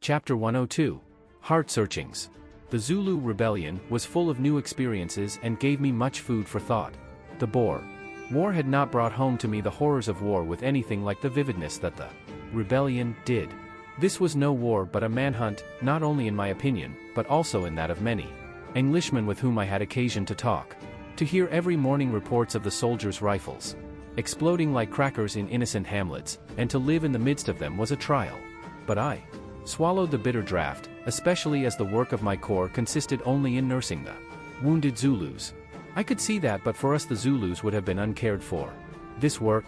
Chapter 102. Heart Searchings. The Zulu Rebellion was full of new experiences and gave me much food for thought. The Boer War had not brought home to me the horrors of war with anything like the vividness that the rebellion did. This was no war but a manhunt, not only in my opinion, but also in that of many Englishmen with whom I had occasion to talk. To hear every morning reports of the soldiers' rifles exploding like crackers in innocent hamlets, and to live in the midst of them was a trial. But I swallowed the bitter draught, especially as the work of my corps consisted only in nursing the wounded Zulus. I could see that but for us the Zulus would have been uncared for. This work,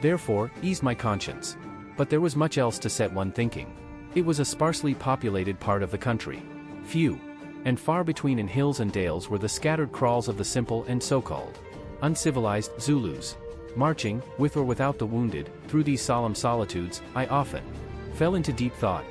therefore, eased my conscience. But there was much else to set one thinking. It was a sparsely populated part of the country. Few and far between in hills and dales were the scattered kraals of the simple and so-called uncivilized Zulus. Marching, with or without the wounded, through these solemn solitudes, I often fell into deep thought.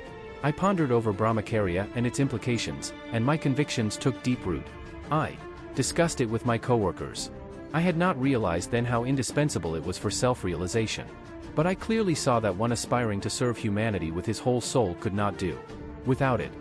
I pondered over Brahmacharya and its implications, and my convictions took deep root. I discussed it with my co-workers. I had not realized then how indispensable it was for self-realization. But I clearly saw that one aspiring to serve humanity with his whole soul could not do without it.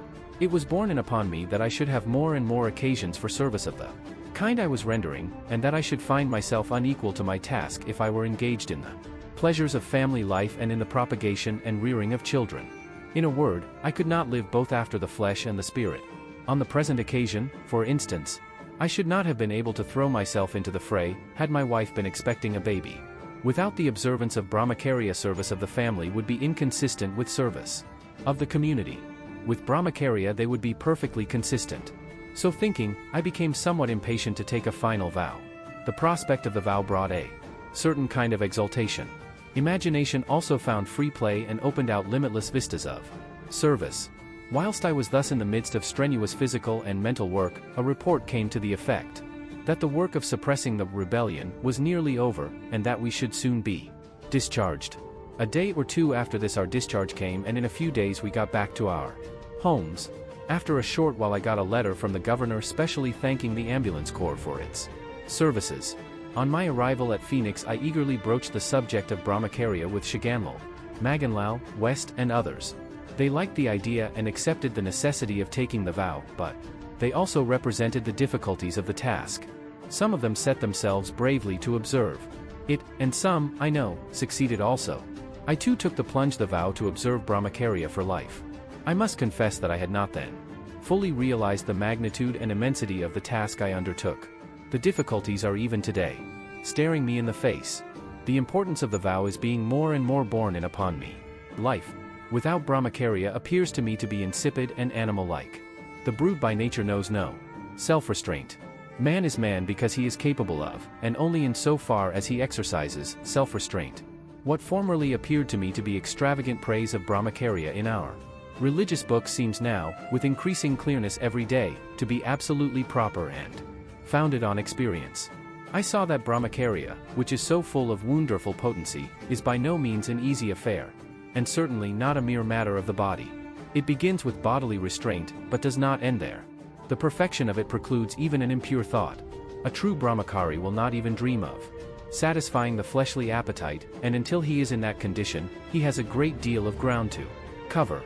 It was borne in upon me that I should have more and more occasions for service of the kind I was rendering, and that I should find myself unequal to my task if I were engaged in the pleasures of family life and in the propagation and rearing of children. In a word, I could not live both after the flesh and the spirit. On the present occasion, for instance, I should not have been able to throw myself into the fray, had my wife been expecting a baby. Without the observance of Brahmacharya, service of the family would be inconsistent with service of the community. With Brahmacharya they would be perfectly consistent. So thinking, I became somewhat impatient to take a final vow. The prospect of the vow brought a certain kind of exultation. Imagination also found free play and opened out limitless vistas of service. Whilst I was thus in the midst of strenuous physical and mental work, a report came to the effect that the work of suppressing the rebellion was nearly over, and that we should soon be discharged. A day or two after this our discharge came, and in a few days we got back to our homes. After a short while I got a letter from the governor specially thanking the ambulance corps for its services. On my arrival at Phoenix I eagerly broached the subject of Brahmacharya with Shaganlal, Maganlal, West and others. They liked the idea and accepted the necessity of taking the vow, but they also represented the difficulties of the task. Some of them set themselves bravely to observe it, and some, I know, succeeded also. I too took the plunge, the vow to observe Brahmacharya for life. I must confess that I had not then fully realized the magnitude and immensity of the task I undertook. The difficulties are even today staring me in the face. The importance of the vow is being more and more borne in upon me. Life without Brahmacharya appears to me to be insipid and animal-like. The brute by nature knows no self-restraint. Man is man because he is capable of, and only in so far as he exercises, self-restraint. What formerly appeared to me to be extravagant praise of Brahmacharya in our religious books seems now, with increasing clearness every day, to be absolutely proper and founded on experience. I saw that Brahmacharya, which is so full of wonderful potency, is by no means an easy affair, and certainly not a mere matter of the body. It begins with bodily restraint, but does not end there. The perfection of it precludes even an impure thought. A true Brahmachari will not even dream of satisfying the fleshly appetite, and until he is in that condition, he has a great deal of ground to cover.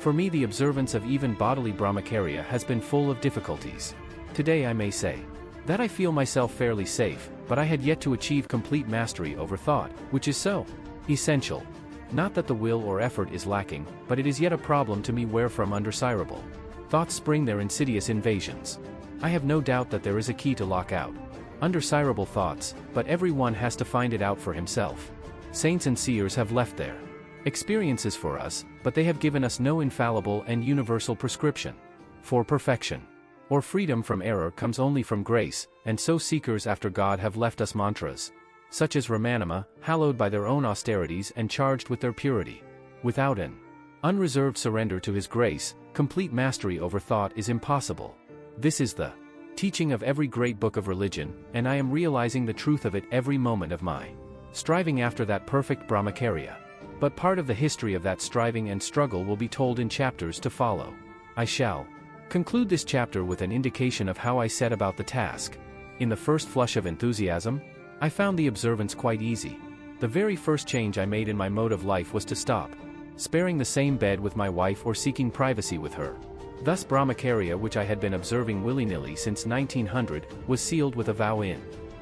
For me the observance of even bodily Brahmacharya has been full of difficulties. Today I may say that I feel myself fairly safe, but I had yet to achieve complete mastery over thought, which is so essential. Not that the will or effort is lacking, but it is yet a problem to me wherefrom undesirable thoughts spring their insidious invasions. I have no doubt that there is a key to lock out undesirable thoughts, but every one has to find it out for himself. Saints and seers have left their experiences for us, but they have given us no infallible and universal prescription for perfection. Or freedom from error comes only from grace, and so seekers after God have left us mantras, such as Ramanama, hallowed by their own austerities and charged with their purity. Without an unreserved surrender to His grace, complete mastery over thought is impossible. This is the teaching of every great book of religion, and I am realizing the truth of it every moment of my striving after that perfect Brahmacharya. But part of the history of that striving and struggle will be told in chapters to follow. I shall conclude this chapter with an indication of how I set about the task. In the first flush of enthusiasm, I found the observance quite easy. The very first change I made in my mode of life was to stop sparing the same bed with my wife or seeking privacy with her. Thus Brahmacharya, which I had been observing willy-nilly since 1900, was sealed with a vow in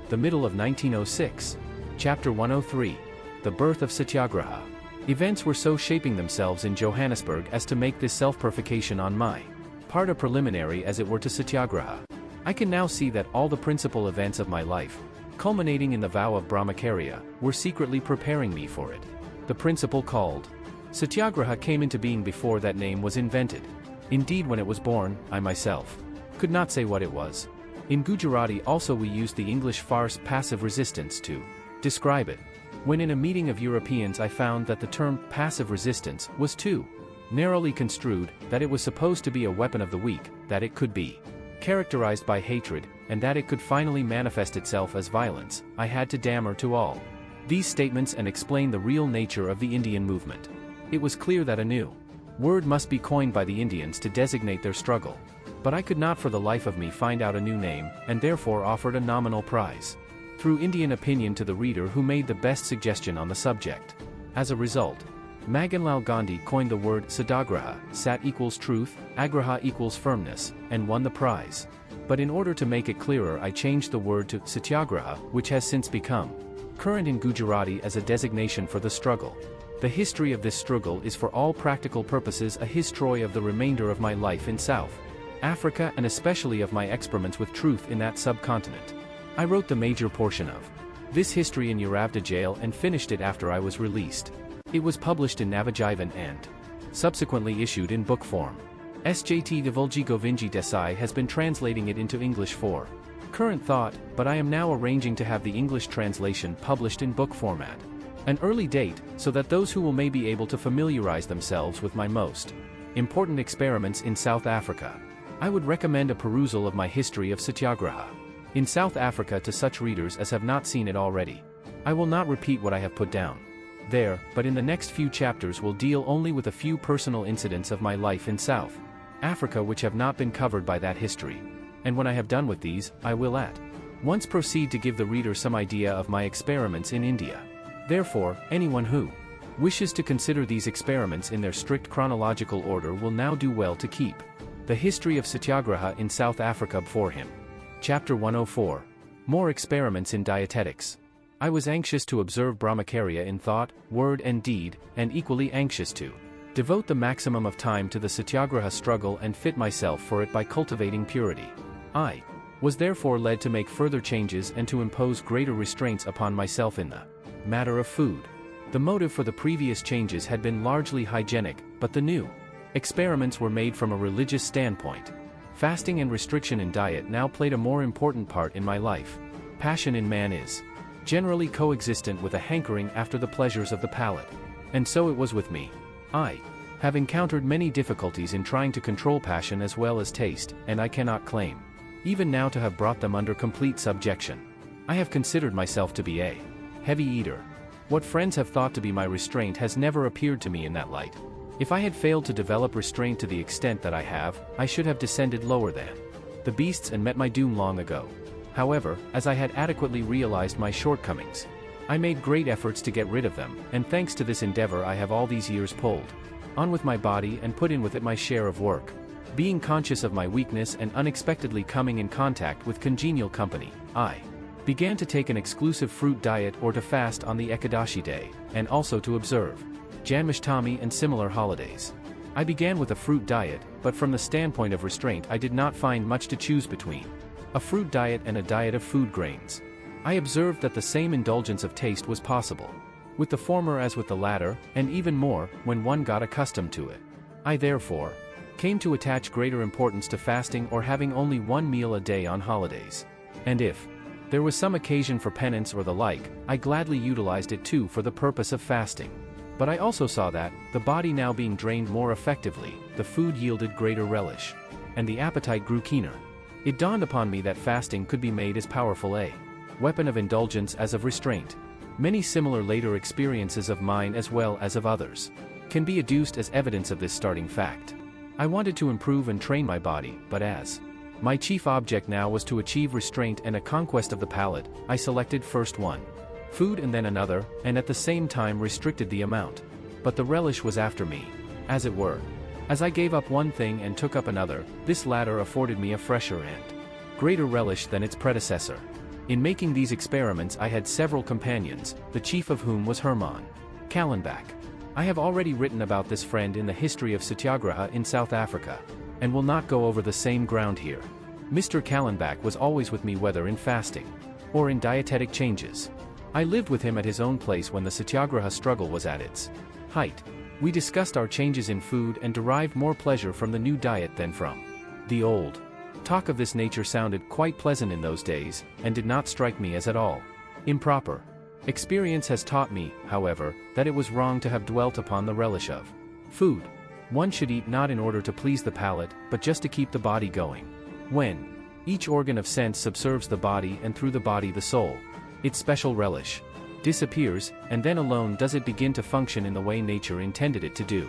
the middle of 1906. Chapter 103. The Birth of Satyagraha. Events were so shaping themselves in Johannesburg as to make this self-purification on my part a preliminary as it were to Satyagraha. I can now see that all the principal events of my life, culminating in the vow of Brahmacharya, were secretly preparing me for it. The principle called Satyagraha came into being before that name was invented. Indeed, when it was born, I myself could not say what it was. In Gujarati also we used the English farce passive resistance to describe it. When in a meeting of Europeans I found that the term passive resistance was too narrowly construed, that it was supposed to be a weapon of the weak, that it could be characterized by hatred, and that it could finally manifest itself as violence, I had to dammer to all these statements and explain the real nature of the Indian movement. It was clear that a new word must be coined by the Indians to designate their struggle. But I could not for the life of me find out a new name, and therefore offered a nominal prize through Indian opinion to the reader who made the best suggestion on the subject. As a result, Mahatma Gandhi coined the word Satyagraha, sat equals truth, agraha equals firmness, and won the prize. But in order to make it clearer I changed the word to Satyagraha, which has since become current in Gujarati as a designation for the struggle. The history of this struggle is for all practical purposes a history of the remainder of my life in South Africa and especially of my experiments with truth in that subcontinent. I wrote the major portion of this history in Yeravda jail and finished it after I was released. It was published in Navajivan and subsequently issued in book form. Sjt Divulji Govinji Desai has been translating it into English for current thought, but I am now arranging to have the English translation published in book format. An early date, so that those who will may be able to familiarize themselves with my most important experiments in South Africa. I would recommend a perusal of my history of Satyagraha in South Africa to such readers as have not seen it already. I will not repeat what I have put down there, but in the next few chapters will deal only with a few personal incidents of my life in South Africa which have not been covered by that history. And when I have done with these, I will at once proceed to give the reader some idea of my experiments in India. Therefore, anyone who wishes to consider these experiments in their strict chronological order will now do well to keep the history of Satyagraha in South Africa before him. Chapter 104. More experiments in dietetics. I was anxious to observe Brahmacharya in thought, word and deed, and equally anxious to devote the maximum of time to the Satyagraha struggle and fit myself for it by cultivating purity. I was therefore led to make further changes and to impose greater restraints upon myself in the matter of food. The motive for the previous changes had been largely hygienic, but the new experiments were made from a religious standpoint. Fasting and restriction in diet now played a more important part in my life. Passion in man is generally coexistent with a hankering after the pleasures of the palate. And so it was with me. I have encountered many difficulties in trying to control passion as well as taste, and I cannot claim even now to have brought them under complete subjection. I have considered myself to be a heavy eater. What friends have thought to be my restraint has never appeared to me in that light. If I had failed to develop restraint to the extent that I have, I should have descended lower than the beasts and met my doom long ago. However, as I had adequately realized my shortcomings, I made great efforts to get rid of them, and thanks to this endeavor I have all these years pulled on with my body and put in with it my share of work. Being conscious of my weakness and unexpectedly coming in contact with congenial company, I began to take an exclusive fruit diet or to fast on the Ekadashi day, and also to observe Janmashtami and similar holidays. I began with a fruit diet, but from the standpoint of restraint I did not find much to choose between a fruit diet and a diet of food grains. I observed that the same indulgence of taste was possible with the former as with the latter, and even more, when one got accustomed to it. I therefore came to attach greater importance to fasting or having only one meal a day on holidays. And if there was some occasion for penance or the like, I gladly utilized it too for the purpose of fasting. But I also saw that, the body now being drained more effectively, the food yielded greater relish, and the appetite grew keener. It dawned upon me that fasting could be made as powerful a weapon of indulgence as of restraint. Many similar later experiences of mine as well as of others can be adduced as evidence of this starting fact. I wanted to improve and train my body, but as my chief object now was to achieve restraint and a conquest of the palate, I selected first one food and then another, and at the same time restricted the amount but the relish was after me, as it were. As I gave up one thing and took up another, this latter afforded me a fresher and greater relish than its predecessor. In making these experiments I had several companions, the chief of whom was Herman Kallenbach. I have already written about this friend in the history of Satyagraha in South Africa, and will not go over the same ground here. Mr. Kallenbach was always with me whether in fasting or in dietetic changes. I lived with him at his own place when the Satyagraha struggle was at its height. We discussed our changes in food and derived more pleasure from the new diet than from the old. Talk of this nature sounded quite pleasant in those days, and did not strike me as at all improper. Experience has taught me, however, that it was wrong to have dwelt upon the relish of food. One should eat not in order to please the palate, but just to keep the body going. When each organ of sense subserves the body and through the body the soul, its special relish disappears, and then alone does it begin to function in the way nature intended it to do.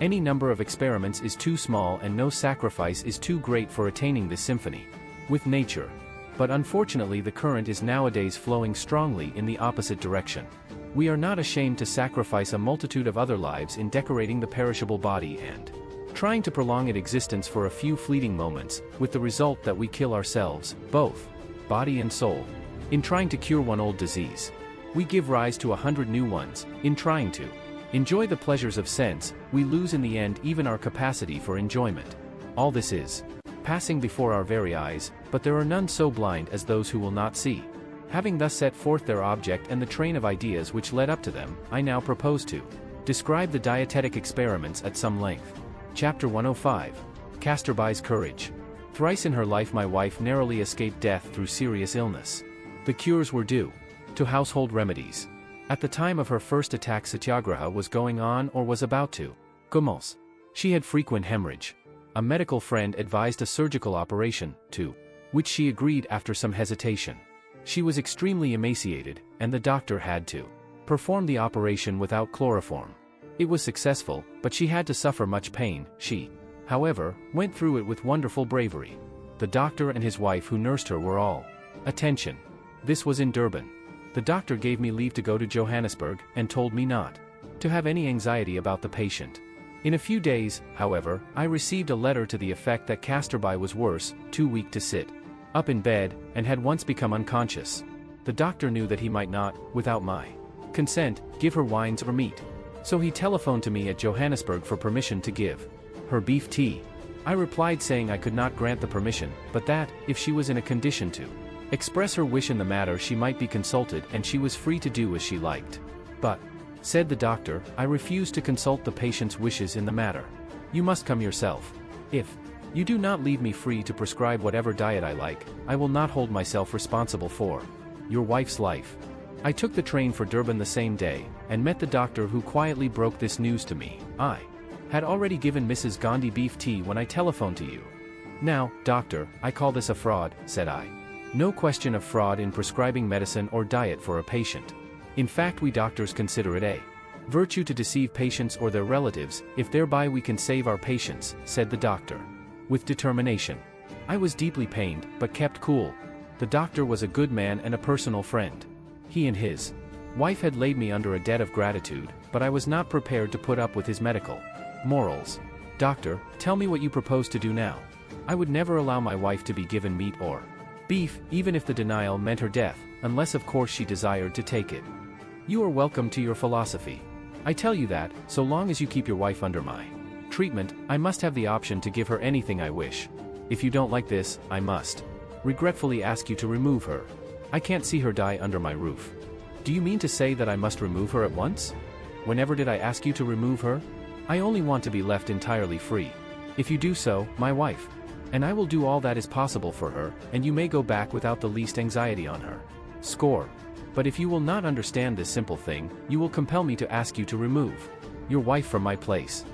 Any number of experiments is too small and no sacrifice is too great for attaining this symphony with nature. But unfortunately the current is nowadays flowing strongly in the opposite direction. We are not ashamed to sacrifice a multitude of other lives in decorating the perishable body and trying to prolong its existence for a few fleeting moments, with the result that we kill ourselves, both body and soul. In trying to cure one old disease, we give rise to 100 new ones. In trying to enjoy the pleasures of sense, we lose in the end even our capacity for enjoyment. All this is passing before our very eyes, but there are none so blind as those who will not see. Having thus set forth their object and the train of ideas which led up to them, I now propose to describe the dietetic experiments at some length. Chapter 105. Casterbai's Courage. Thrice in her life my wife narrowly escaped death through serious illness. The cures were due to household remedies. At the time of her first attack Satyagraha was going on or was about to commence. She had frequent hemorrhage. A medical friend advised a surgical operation, to which she agreed after some hesitation. She was extremely emaciated, and the doctor had to perform the operation without chloroform. It was successful, but she had to suffer much pain. She, however, went through it with wonderful bravery. The doctor and his wife who nursed her were all attention. This was in Durban. The doctor gave me leave to go to Johannesburg, and told me not to have any anxiety about the patient. In a few days, however, I received a letter to the effect that Casterbai was worse, too weak to sit up in bed, and had once become unconscious. The doctor knew that he might not, without my consent, give her wines or meat. So he telephoned to me at Johannesburg for permission to give her beef tea. I replied saying I could not grant the permission, but that, if she was in a condition to express her wish in the matter she might be consulted and she was free to do as she liked. But, said the doctor, I refuse to consult the patient's wishes in the matter. You must come yourself. If you do not leave me free to prescribe whatever diet I like, I will not hold myself responsible for your wife's life. I took the train for Durban the same day, and met the doctor who quietly broke this news to me. I had already given Mrs. Gandhi beef tea when I telephoned to you. Now, doctor, I call this a fraud, said I. No question of fraud in prescribing medicine or diet for a patient. In fact, we doctors consider it a virtue to deceive patients or their relatives, if thereby we can save our patients, said the doctor with determination. I was deeply pained, but kept cool. The doctor was a good man and a personal friend. He and his wife had laid me under a debt of gratitude, but I was not prepared to put up with his medical morals. Doctor, tell me what you propose to do now. I would never allow my wife to be given meat or beef, even if the denial meant her death, unless of course she desired to take it. You are welcome to your philosophy. I tell you that, so long as you keep your wife under my treatment, I must have the option to give her anything I wish. If you don't like this, I must regretfully ask you to remove her. I can't see her die under my roof. Do you mean to say that I must remove her at once? Whenever did I ask you to remove her? I only want to be left entirely free. If you do so, my wife and I will do all that is possible for her, and you may go back without the least anxiety on her score. But if you will not understand this simple thing, you will compel me to ask you to remove your wife from my place.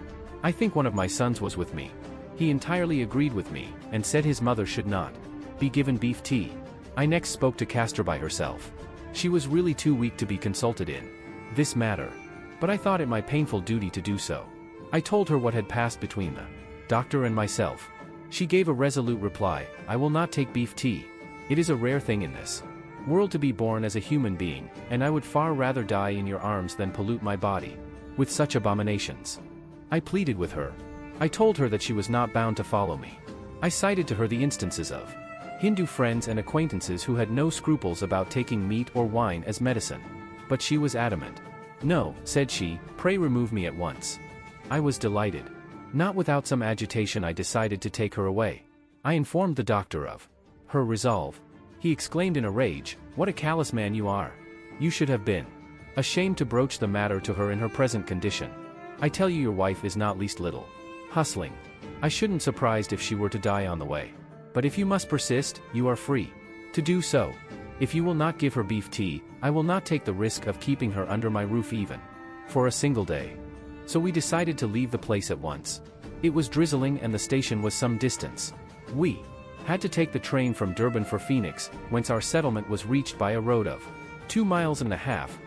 I think one of my sons was with me. He entirely agreed with me, and said his mother should not be given beef tea. I next spoke to Casterbai herself. She was really too weak to be consulted in this matter, but I thought it my painful duty to do so. I told her what had passed between the doctor and myself. She gave a resolute reply, I will not take beef tea. It is a rare thing in this world to be born as a human being, and I would far rather die in your arms than pollute my body. with such abominations? I pleaded with her. I told her that she was not bound to follow me. I cited to her the instances of Hindu friends and acquaintances who had no scruples about taking meat or wine as medicine. But she was adamant. "No," said she, "pray remove me at once." I was delighted. Not without some agitation I decided to take her away. I informed the doctor of her resolve. He exclaimed in a rage, "What a callous man you are! You should have been ashamed to broach the matter to her in her present condition. I tell you your wife is not least little hustling. I shouldn't surprised if she were to die on the way. But if you must persist, you are free to do so. If you will not give her beef tea, I will not take the risk of keeping her under my roof even for a single day." So we decided to leave the place at once. It was drizzling and the station was some distance. We had to take the train from Durban for Phoenix, whence our settlement was reached by a road of 2.5 miles.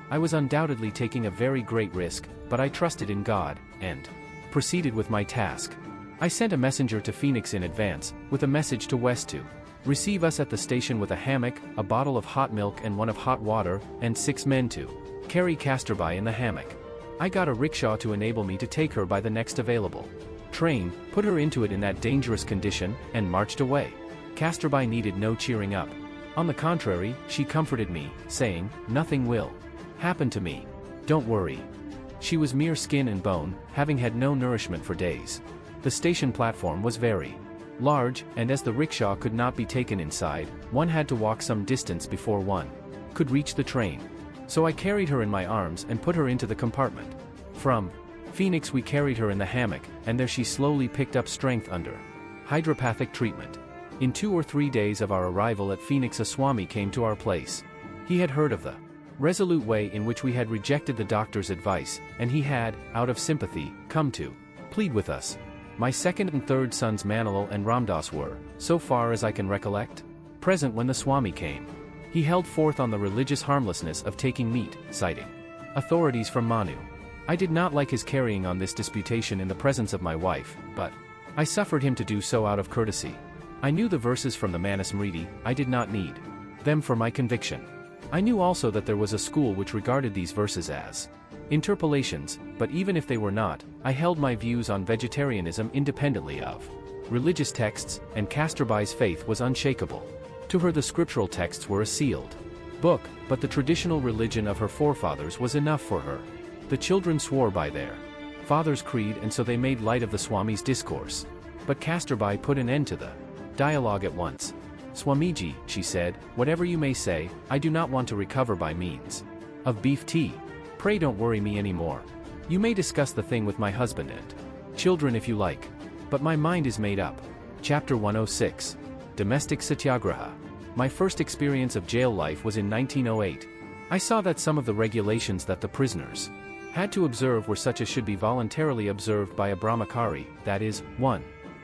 I was undoubtedly taking a very great risk, but I trusted in God, and proceeded with my task. I sent a messenger to Phoenix in advance, with a message to West to receive us at the station with a hammock, a bottle of hot milk and one of hot water, and 6 men to carry Castorby in the hammock. I got a rickshaw to enable me to take her by the next available train, put her into it in that dangerous condition, and marched away. Castorby needed no cheering up. On the contrary, she comforted me, saying, "Nothing will happen to me. Don't worry." She was mere skin and bone, having had no nourishment for days. The station platform was very large, and as the rickshaw could not be taken inside, one had to walk some distance before one could reach the train. So I carried her in my arms and put her into the compartment. From Phoenix we carried her in the hammock, and there she slowly picked up strength under hydropathic treatment. In 2 or 3 days of our arrival at Phoenix a Swami came to our place. He had heard of the resolute way in which we had rejected the doctor's advice, and he had, out of sympathy, come to plead with us. My second and third sons Manilal and Ramdas were, so far as I can recollect, present when the Swami came. He held forth on the religious harmlessness of taking meat, citing authorities from Manu. I did not like his carrying on this disputation in the presence of my wife, but I suffered him to do so out of courtesy. I knew the verses from the Manusmriti, I did not need them for my conviction. I knew also that there was a school which regarded these verses as interpolations, but even if they were not, I held my views on vegetarianism independently of religious texts, and Castorby's faith was unshakable. To her the scriptural texts were a sealed book, but the traditional religion of her forefathers was enough for her. The children swore by their father's creed, and so they made light of the Swami's discourse. But Castorby put an end to the dialogue at once. "Swamiji," she said, "whatever you may say, I do not want to recover by means of beef tea. Pray don't worry me any more. You may discuss the thing with my husband and children if you like. But my mind is made up." Chapter 106. Domestic Satyagraha. My first experience of jail life was in 1908. I saw that some of the regulations that the prisoners had to observe were such as should be voluntarily observed by a brahmachari, that is, one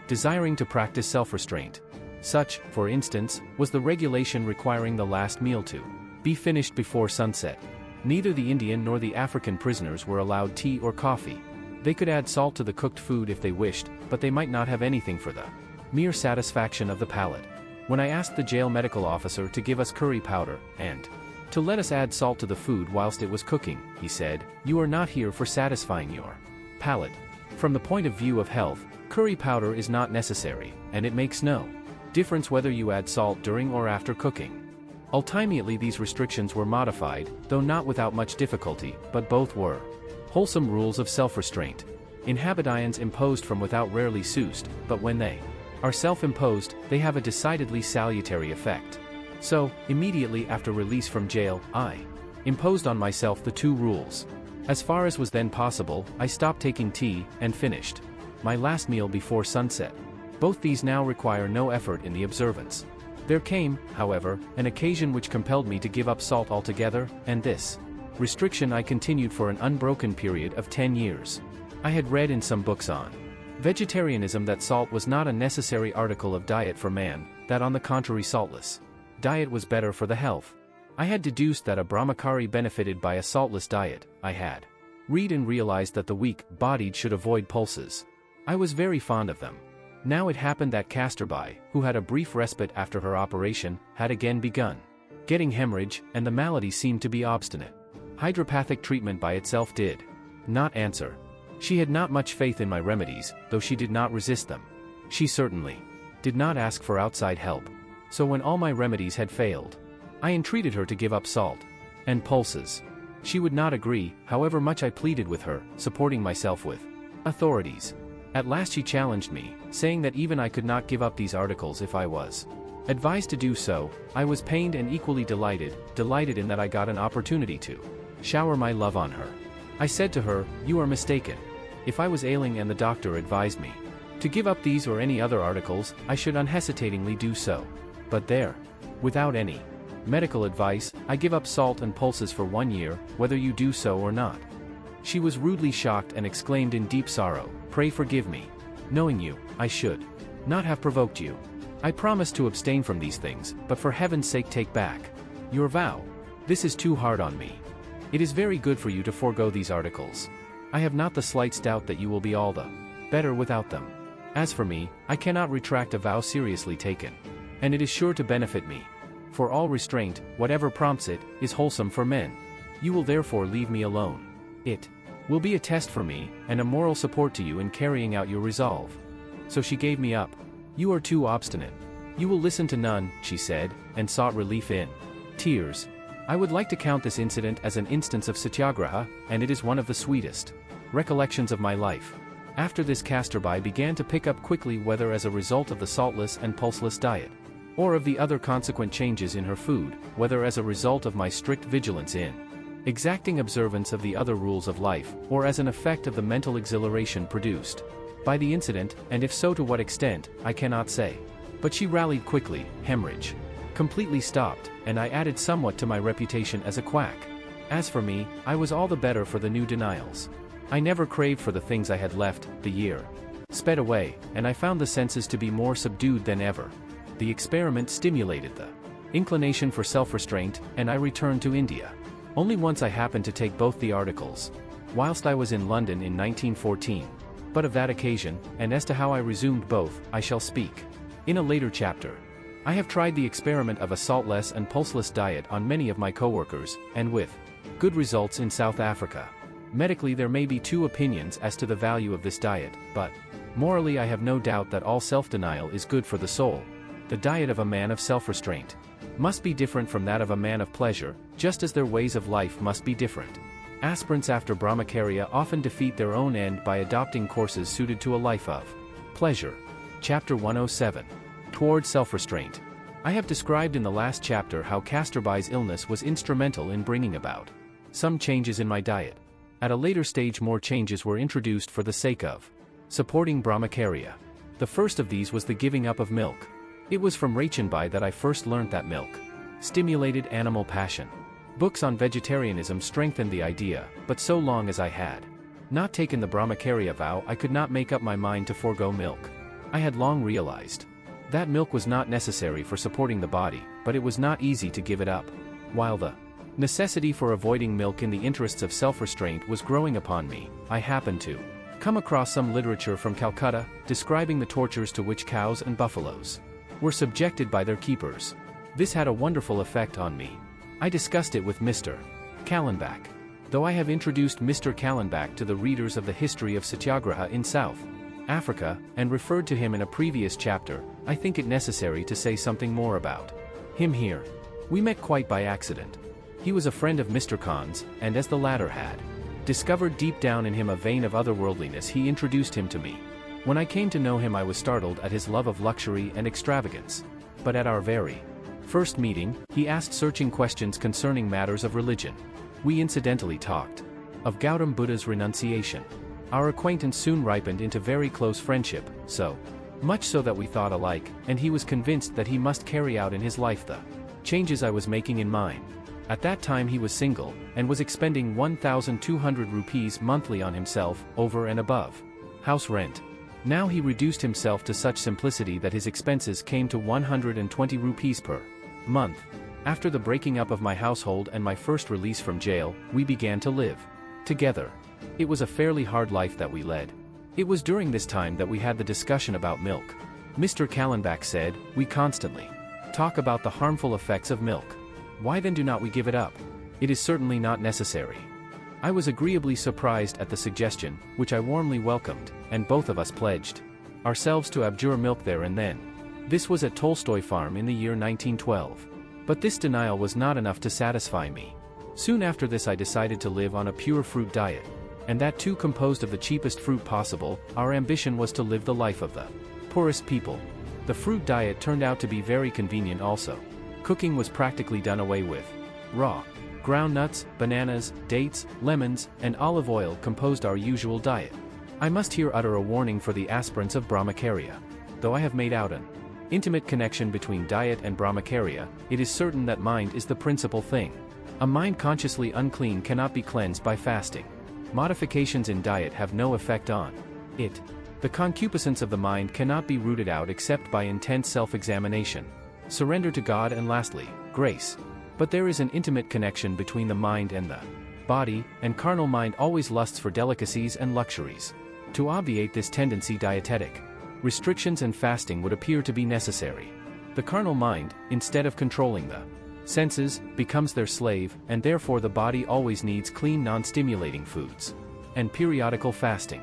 desiring to practice self-restraint. Such, for instance, was the regulation requiring the last meal to be finished before sunset. Neither the Indian nor the African prisoners were allowed tea or coffee. They could add salt to the cooked food if they wished, but they might not have anything for the mere satisfaction of the palate. When I asked the jail medical officer to give us curry powder, and to let us add salt to the food whilst it was cooking, he said, "You are not here for satisfying your palate. From the point of view of health, curry powder is not necessary, and it makes no difference whether you add salt during or after cooking." Ultimately these restrictions were modified, though not without much difficulty, but both were wholesome rules of self-restraint. Inhabitants imposed from without rarely soothed, but when they are self-imposed, they have a decidedly salutary effect. So, immediately after release from jail, I imposed on myself the 2 rules. As far as was then possible, I stopped taking tea, and finished my last meal before sunset. Both these now require no effort in the observance. There came, however, an occasion which compelled me to give up salt altogether, and this restriction I continued for an unbroken period of 10 years. I had read in some books on vegetarianism that salt was not a necessary article of diet for man, that on the contrary saltless diet was better for the health. I had deduced that a brahmachari benefited by a saltless diet. I had read and realized that the weak-bodied should avoid pulses. I was very fond of them. Now it happened that Castorby, who had a brief respite after her operation, had again begun getting hemorrhage, and the malady seemed to be obstinate. Hydropathic treatment by itself did not answer. She had not much faith in my remedies, though she did not resist them. She certainly did not ask for outside help. So when all my remedies had failed, I entreated her to give up salt and pulses. She would not agree, however much I pleaded with her, supporting myself with authorities. At last she challenged me, saying that even I could not give up these articles if I was advised to do so. I was pained and equally delighted in that I got an opportunity to shower my love on her. I said to her, "You are mistaken. If I was ailing and the doctor advised me to give up these or any other articles, I should unhesitatingly do so. But there, without any medical advice, I give up salt and pulses for 1 year, whether you do so or not." She was rudely shocked and exclaimed in deep sorrow, "Pray forgive me. Knowing you, I should not have provoked you. I promise to abstain from these things, but for heaven's sake take back your vow. This is too hard on me. It is very good for you to forego these articles. I have not the slightest doubt that you will be all the better without them. As for me, I cannot retract a vow seriously taken, and it is sure to benefit me. For all restraint, whatever prompts it, is wholesome for men. You will therefore leave me alone. It will be a test for me, and a moral support to you in carrying out your resolve." So she gave me up. "You are too obstinate. You will listen to none," she said, and sought relief in tears. I would like to count this incident as an instance of satyagraha, and it is one of the sweetest recollections of my life. After this Kasturbai began to pick up quickly, whether as a result of the saltless and pulseless diet, or of the other consequent changes in her food, whether as a result of my strict vigilance in exacting observance of the other rules of life, or as an effect of the mental exhilaration produced by the incident, and if so to what extent, I cannot say. But she rallied quickly, hemorrhage completely stopped, and I added somewhat to my reputation as a quack. As for me, I was all the better for the new denials. I never craved for the things I had left. The year sped away, and I found the senses to be more subdued than ever. The experiment stimulated the inclination for self-restraint, and I returned to India. Only once I happened to take both the articles, whilst I was in London in 1914. But of that occasion, and as to how I resumed both, I shall speak in a later chapter. I have tried the experiment of a saltless and pulseless diet on many of my co-workers, and with good results in South Africa. Medically there may be two opinions as to the value of this diet, but morally I have no doubt that all self-denial is good for the soul. The diet of a man of self-restraint must be different from that of a man of pleasure, just as their ways of life must be different. Aspirants after Brahmacharya often defeat their own end by adopting courses suited to a life of pleasure. Chapter 107. Towards Self-Restraint. I have described in the last chapter how Kasturbai's illness was instrumental in bringing about some changes in my diet. At a later stage more changes were introduced for the sake of supporting Brahmacharya. The first of these was the giving up of milk. It was from Rachenbai that I first learnt that milk stimulated animal passion. Books on vegetarianism strengthened the idea, but so long as I had not taken the Brahmacharya vow, I could not make up my mind to forego milk. I had long realized that milk was not necessary for supporting the body, but it was not easy to give it up. While the necessity for avoiding milk in the interests of self-restraint was growing upon me, I happened to come across some literature from Calcutta, describing the tortures to which cows and buffaloes were subjected by their keepers. This had a wonderful effect on me. I discussed it with Mr. Kallenbach. Though I have introduced Mr. Kallenbach to the readers of the history of Satyagraha in South Africa, and referred to him in a previous chapter, I think it necessary to say something more about him here. We met quite by accident. He was a friend of Mr. Khan's, and as the latter had discovered deep down in him a vein of otherworldliness, he introduced him to me. When I came to know him, I was startled at his love of luxury and extravagance. But at our very first meeting, he asked searching questions concerning matters of religion. We incidentally talked of Gautam Buddha's renunciation. Our acquaintance soon ripened into very close friendship, so much so that we thought alike, and he was convinced that he must carry out in his life the changes I was making in mine. At that time he was single, and was expending 1,200 rupees monthly on himself, over and above house rent. Now he reduced himself to such simplicity that his expenses came to 120 rupees per month. After the breaking up of my household and my first release from jail, we began to live together. It was a fairly hard life that we led. It was during this time that we had the discussion about milk. Mr. Kallenbach said, "We constantly talk about the harmful effects of milk. Why then do not we give it up? It is certainly not necessary." I was agreeably surprised at the suggestion, which I warmly welcomed, and both of us pledged ourselves to abjure milk there and then. This was at Tolstoy Farm in the year 1912. But this denial was not enough to satisfy me. Soon after this I decided to live on a pure fruit diet. And that too composed of the cheapest fruit possible. Our ambition was to live the life of the poorest people. The fruit diet turned out to be very convenient also. Cooking was practically done away with. Raw ground nuts, bananas, dates, lemons, and olive oil composed our usual diet. I must here utter a warning for the aspirants of Brahmacharya. Though I have made out an intimate connection between diet and Brahmacharya, it is certain that mind is the principal thing. A mind consciously unclean cannot be cleansed by fasting. Modifications in diet have no effect on it. The concupiscence of the mind cannot be rooted out except by intense self-examination, surrender to God, and lastly, grace. But there is an intimate connection between the mind and the body, and carnal mind always lusts for delicacies and luxuries. To obviate this tendency, dietetic restrictions and fasting would appear to be necessary. The carnal mind, instead of controlling the senses, becomes their slave, and therefore the body always needs clean non-stimulating foods and periodical fasting.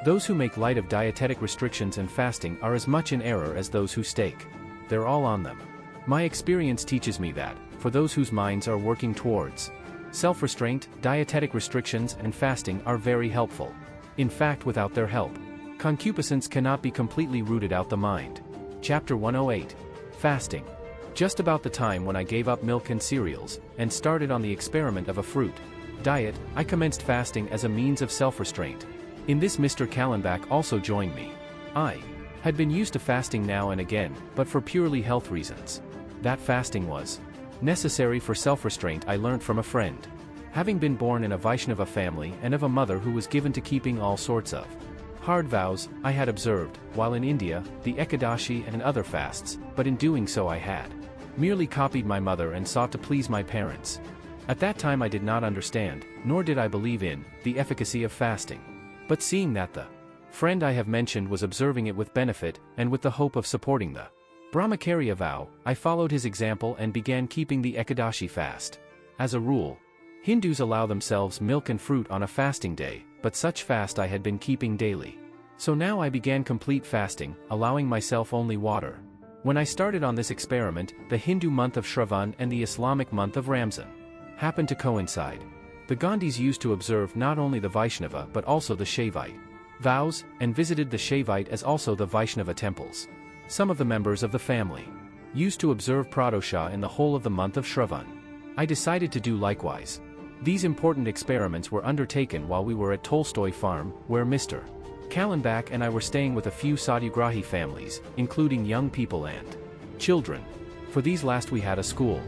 Those who make light of dietetic restrictions and fasting are as much in error as those who stake their all on them. My experience teaches me that, for those whose minds are working towards self-restraint, dietetic restrictions and fasting are very helpful. In fact, without their help, concupiscence cannot be completely rooted out the mind. Chapter 108. Fasting. Just about the time when I gave up milk and cereals, and started on the experiment of a fruit diet, I commenced fasting as a means of self-restraint. In this Mr. Kallenbach also joined me. I had been used to fasting now and again, but for purely health reasons. That fasting was necessary for self-restraint I learnt from a friend. Having been born in a Vaishnava family and of a mother who was given to keeping all sorts of hard vows, I had observed, while in India, the Ekadashi and other fasts, but in doing so I had merely copied my mother and sought to please my parents. At that time I did not understand, nor did I believe in, the efficacy of fasting. But seeing that the friend I have mentioned was observing it with benefit, and with the hope of supporting the Brahmacharya vow, I followed his example and began keeping the Ekadashi fast. As a rule, Hindus allow themselves milk and fruit on a fasting day, but such fast I had been keeping daily. So now I began complete fasting, allowing myself only water. When I started on this experiment, the Hindu month of Shravan and the Islamic month of Ramzan happened to coincide. The Gandhis used to observe not only the Vaishnava but also the Shaivite vows, and visited the Shaivite as also the Vaishnava temples. Some of the members of the family used to observe Pradosha in the whole of the month of Shravan. I decided to do likewise. These important experiments were undertaken while we were at Tolstoy Farm, where Mr. Kallenbach and I were staying with a few Satyagrahi families, including young people and children. For these last we had a school.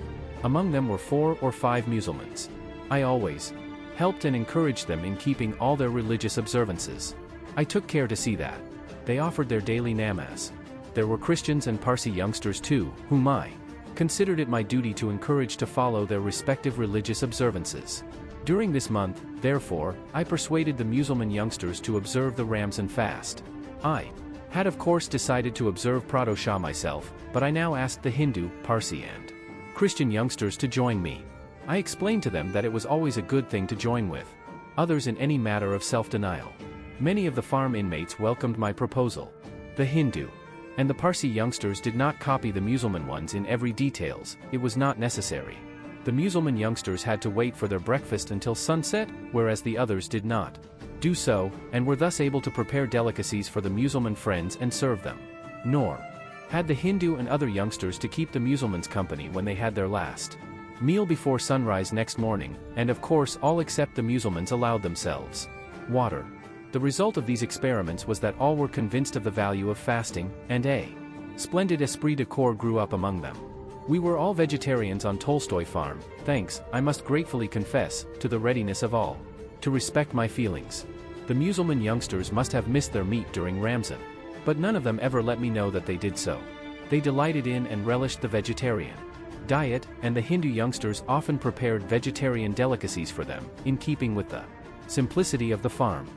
Among them were 4 or 5 Musulmans. I always helped and encouraged them in keeping all their religious observances. I took care to see that they offered their daily namaz. There were Christians and Parsi youngsters too, whom I considered it my duty to encourage to follow their respective religious observances. During this month, therefore, I persuaded the Musulman youngsters to observe the Ramzan fast. I had of course decided to observe Pradosha myself, but I now asked the Hindu, Parsi and Christian youngsters to join me. I explained to them that it was always a good thing to join with others in any matter of self-denial. Many of the farm inmates welcomed my proposal. The Hindu and the Parsi youngsters did not copy the Musulman ones in every details, it was not necessary. The Musulman youngsters had to wait for their breakfast until sunset, whereas the others did not do so, and were thus able to prepare delicacies for the Musulman friends and serve them. Nor had the Hindu and other youngsters to keep the Musulmans company when they had their last meal before sunrise next morning, and of course all except the Musulmans allowed themselves water. The result of these experiments was that all were convinced of the value of fasting, and a splendid esprit de corps grew up among them. We were all vegetarians on Tolstoy Farm, thanks, I must gratefully confess, to the readiness of all to respect my feelings. The Musulman youngsters must have missed their meat during Ramzan, but none of them ever let me know that they did so. They delighted in and relished the vegetarian diet, and the Hindu youngsters often prepared vegetarian delicacies for them, in keeping with the simplicity of the farm.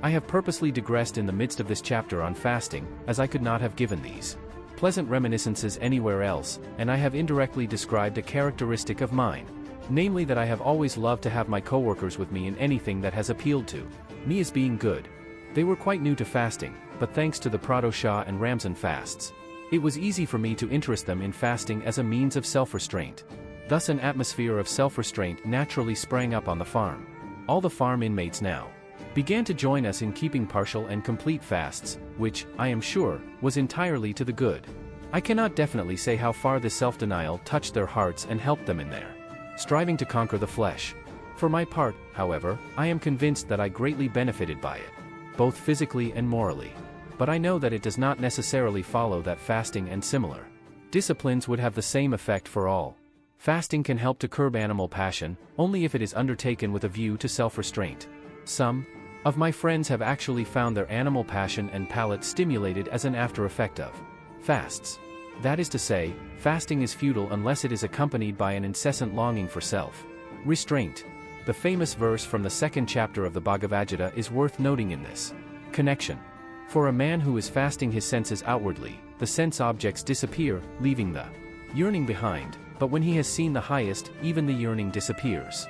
I have purposely digressed in the midst of this chapter on fasting, as I could not have given these pleasant reminiscences anywhere else, and I have indirectly described a characteristic of mine. Namely that I have always loved to have my coworkers with me in anything that has appealed to me as being good. They were quite new to fasting, but thanks to the Prado Shah and Ramzan fasts, it was easy for me to interest them in fasting as a means of self-restraint. Thus an atmosphere of self-restraint naturally sprang up on the farm. All the farm inmates now began to join us in keeping partial and complete fasts, which, I am sure, was entirely to the good. I cannot definitely say how far this self-denial touched their hearts and helped them in their striving to conquer the flesh. For my part, however, I am convinced that I greatly benefited by it, both physically and morally. But I know that it does not necessarily follow that fasting and similar disciplines would have the same effect for all. Fasting can help to curb animal passion, only if it is undertaken with a view to self-restraint. Some of my friends have actually found their animal passion and palate stimulated as an after effect of fasts. That is to say, fasting is futile unless it is accompanied by an incessant longing for self-restraint. The famous verse from the second chapter of the Bhagavad Gita is worth noting in this connection. For a man who is fasting his senses outwardly, the sense objects disappear, leaving the yearning behind, but when he has seen the highest, even the yearning disappears.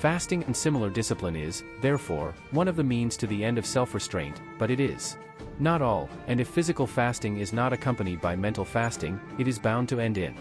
Fasting and similar discipline is, therefore, one of the means to the end of self-restraint, but it is not all, and if physical fasting is not accompanied by mental fasting, it is bound to end in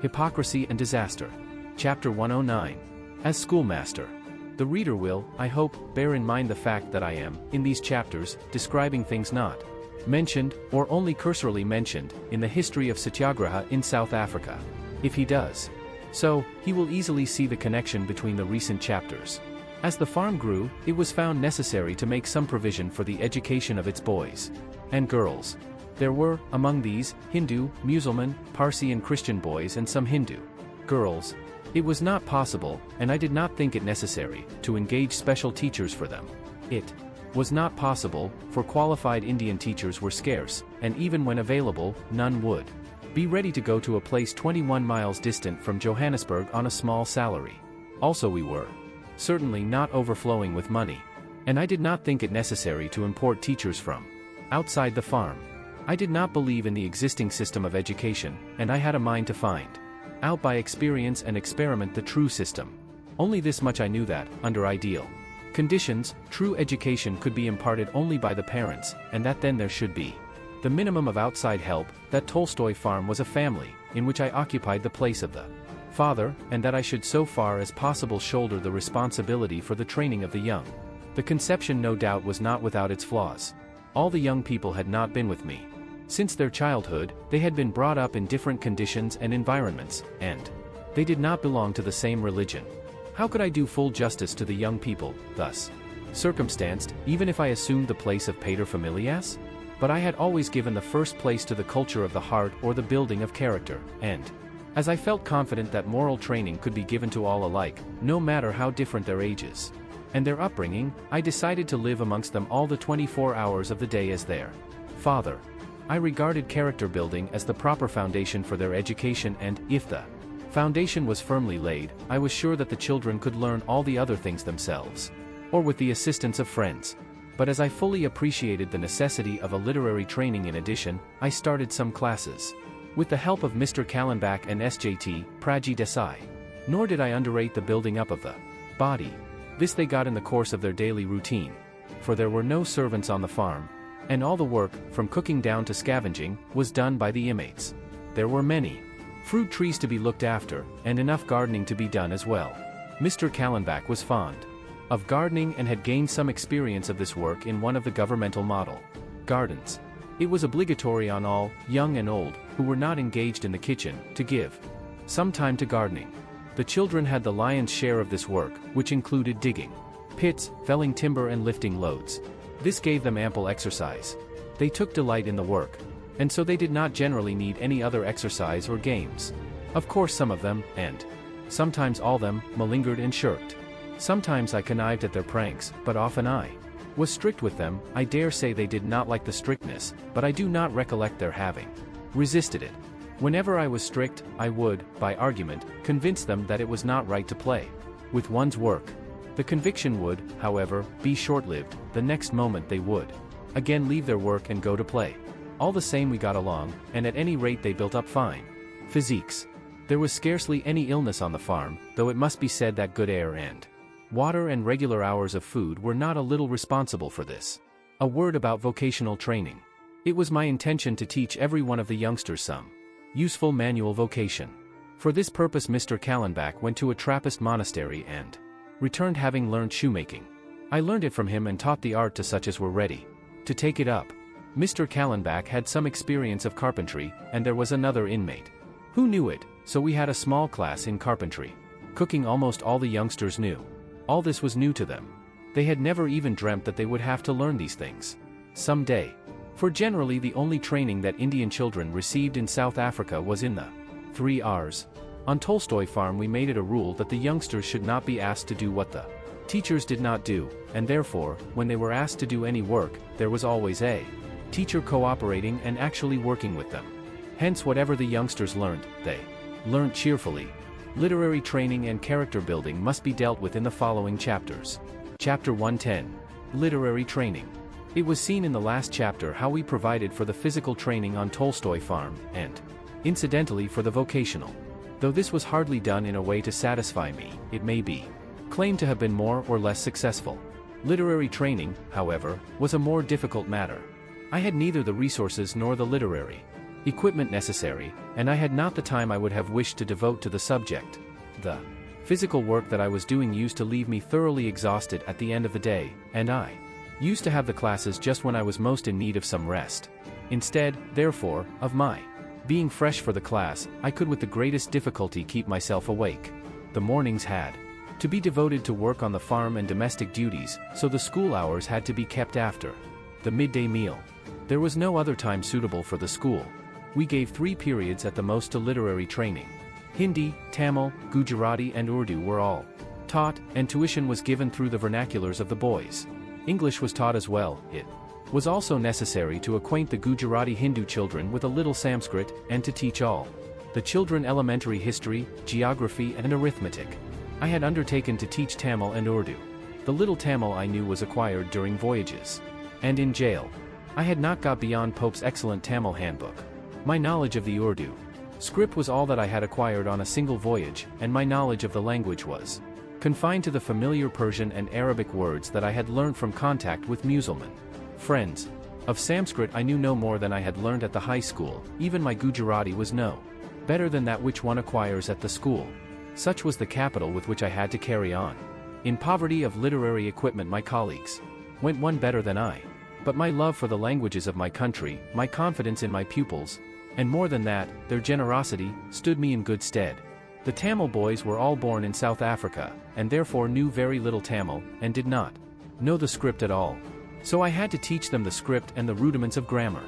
hypocrisy and disaster. Chapter 109. As schoolmaster. The reader will, I hope, bear in mind the fact that I am, in these chapters, describing things not mentioned, or only cursorily mentioned, in the history of Satyagraha in South Africa. If he does so, he will easily see the connection between the recent chapters. As the farm grew, it was found necessary to make some provision for the education of its boys and girls. There were, among these, Hindu, Musulman, Parsi and Christian boys and some Hindu girls. It was not possible, and I did not think it necessary, to engage special teachers for them. It was not possible, for qualified Indian teachers were scarce, and even when available, none would be ready to go to a place 21 miles distant from Johannesburg on a small salary. Also we were certainly not overflowing with money, and I did not think it necessary to import teachers from outside the farm. I did not believe in the existing system of education, and I had a mind to find out by experience and experiment the true system. Only this much I knew that, under ideal conditions, true education could be imparted only by the parents, and that then there should be the minimum of outside help, that Tolstoy farm was a family, in which I occupied the place of the father, and that I should so far as possible shoulder the responsibility for the training of the young. The conception no doubt was not without its flaws. All the young people had not been with me. Since their childhood, they had been brought up in different conditions and environments, and they did not belong to the same religion. How could I do full justice to the young people, thus circumstanced, even if I assumed the place of paterfamilias? But I had always given the first place to the culture of the heart or the building of character, and as I felt confident that moral training could be given to all alike, no matter how different their ages and their upbringing, I decided to live amongst them all the 24 hours of the day as their father. I regarded character building as the proper foundation for their education, and, if the foundation was firmly laid, I was sure that the children could learn all the other things themselves, or with the assistance of friends. But as I fully appreciated the necessity of a literary training in addition, I started some classes with the help of Mr. Kallenbach and SJT, Praji Desai. Nor did I underrate the building up of the body. This they got in the course of their daily routine. For there were no servants on the farm, and all the work, from cooking down to scavenging, was done by the inmates. There were many fruit trees to be looked after, and enough gardening to be done as well. Mr. Kallenbach was fond of gardening and had gained some experience of this work in one of the governmental model gardens. It was obligatory on all, young and old, who were not engaged in the kitchen, to give some time to gardening. The children had the lion's share of this work, which included digging pits, felling timber and lifting loads. This gave them ample exercise. They took delight in the work, and so they did not generally need any other exercise or games. Of course some of them, and sometimes all them, malingered and shirked. Sometimes I connived at their pranks, but often I was strict with them. I dare say they did not like the strictness, but I do not recollect their having resisted it. Whenever I was strict, I would, by argument, convince them that it was not right to play with one's work. The conviction would, however, be short-lived. The next moment they would again leave their work and go to play. All the same we got along, and at any rate they built up fine physiques. There was scarcely any illness on the farm, though it must be said that good air and water and regular hours of food were not a little responsible for this. A word about vocational training. It was my intention to teach every one of the youngsters some useful manual vocation. For this purpose Mr. Kallenbach went to a Trappist monastery and returned having learned shoemaking. I learned it from him and taught the art to such as were ready to take it up. Mr. Kallenbach had some experience of carpentry, and there was another inmate who knew it, so we had a small class in carpentry. Cooking almost all the youngsters knew. All this was new to them. They had never even dreamt that they would have to learn these things some day. For generally the only training that Indian children received in South Africa was in the 3 Rs. On Tolstoy farm we made it a rule that the youngsters should not be asked to do what the teachers did not do, and therefore, when they were asked to do any work, there was always a teacher cooperating and actually working with them. Hence whatever the youngsters learned, they learned cheerfully. Literary training and character building must be dealt with in the following chapters. Chapter 110. Literary training. It was seen in the last chapter how we provided for the physical training on Tolstoy farm, and, incidentally for the vocational. Though this was hardly done in a way to satisfy me, it may be claimed to have been more or less successful. Literary training, however, was a more difficult matter. I had neither the resources nor the literary equipment necessary, and I had not the time I would have wished to devote to the subject. The physical work that I was doing used to leave me thoroughly exhausted at the end of the day, and I used to have the classes just when I was most in need of some rest. Instead, therefore, of my being fresh for the class, I could with the greatest difficulty keep myself awake. The mornings had to be devoted to work on the farm and domestic duties, so the school hours had to be kept after the midday meal. There was no other time suitable for the school. We gave 3 periods at the most to literary training. Hindi, Tamil, Gujarati and Urdu were all taught, and tuition was given through the vernaculars of the boys. English was taught as well. It was also necessary to acquaint the Gujarati Hindu children with a little Sanskrit, and to teach all the children elementary history, geography and arithmetic. I had undertaken to teach Tamil and Urdu. The little Tamil I knew was acquired during voyages and in jail. I had not got beyond Pope's excellent Tamil handbook. My knowledge of the Urdu script was all that I had acquired on a single voyage, and my knowledge of the language was confined to the familiar Persian and Arabic words that I had learned from contact with Musalman friends. Of Sanskrit I knew no more than I had learned at the high school. Even my Gujarati was no better than that which one acquires at the school. Such was the capital with which I had to carry on. In poverty of literary equipment my colleagues went one better than I. But my love for the languages of my country, my confidence in my pupils, and more than that, their generosity, stood me in good stead. The Tamil boys were all born in South Africa, and therefore knew very little Tamil, and did not know the script at all. So I had to teach them the script and the rudiments of grammar.